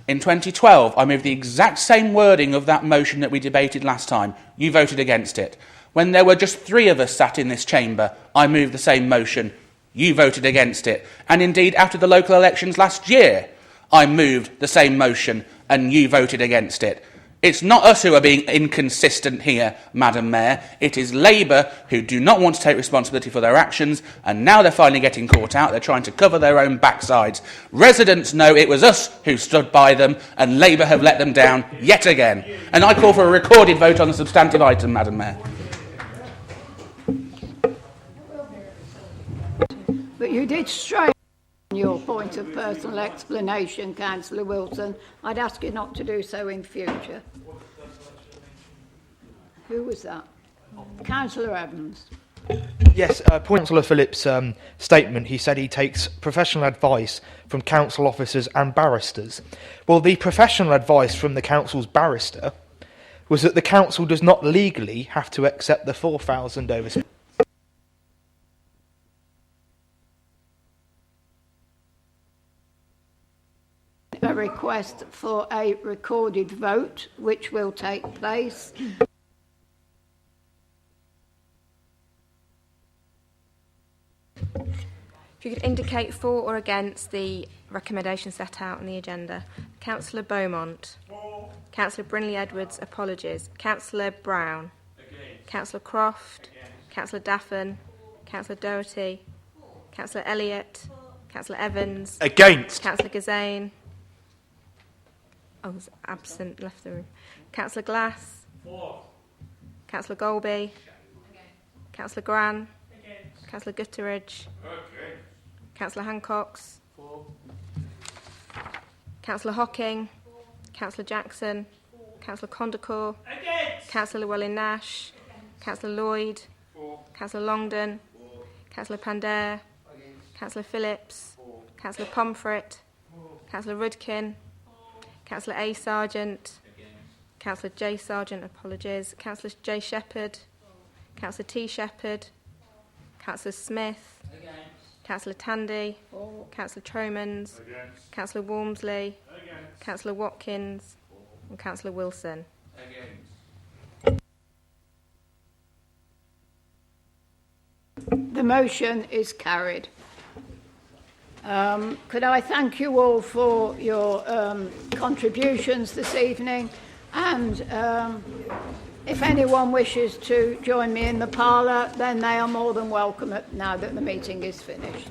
In 2012, I moved the exact same wording of that motion that we debated last time. You voted against it. When there were just 3 of us sat in this chamber, I moved the same motion. You voted against it. And indeed, after the local elections last year, I moved the same motion and you voted against it. It's not us who are being inconsistent here, Madam Mayor. It is Labour who do not want to take responsibility for their actions, and now they're finally getting caught out. They're trying to cover their own backsides. Residents know it was us who stood by them, and Labour have let them down yet again. And I call for a recorded vote on the substantive item, Madam Mayor. But you did stray on your point of personal explanation, Councillor Wilson. I'd ask you not to do so in future. Who was that? Councillor Evans. Yes, Councillor Phillips' statement, he said he takes professional advice from council officers and barristers. Well, the professional advice from the council's barrister was that the council does not legally have to accept the 4,000 over. A request for a recorded vote, which will take place. If you could indicate for or against the recommendation set out on the agenda. Councillor Beaumont. For. Councillor Brinley-Edwards, apologies. Councillor Brown. Against. Councillor Croft. Against. Councillor Daffin. Councillor Doherty. Councillor Elliott. Councillor Evans. Against. Councillor Gazane. Oh, was absent, left the room. Councillor Glass. For. Councillor Golby. Councillor Gran. Against. Councillor Gutteridge. Okay. Councillor Hancox. For. Councillor Hocking. For. Councillor Jackson. For. Councillor Condacore. Against. Councillor Llewellyn-Nash. Councillor Lloyd. For. Councillor Longdon. For. Councillor Pandair. Against. Councillor Phillips. For. Councillor Pomfret. For. Councillor Rudkin. Councillor A. Sargent. Against. Councillor J. Sargent, apologies. Councillor J. Shepherd. Councillor T. Shepherd. Councillor Smith. Against. Councillor Tandy. Councillor Tromans. Against. Councillor Walmsley. Against. Councillor Watkins. And Councillor Wilson. Against. The motion is carried. Could I thank you all for your contributions this evening, and if anyone wishes to join me in the parlour, then they are more than welcome now that the meeting is finished.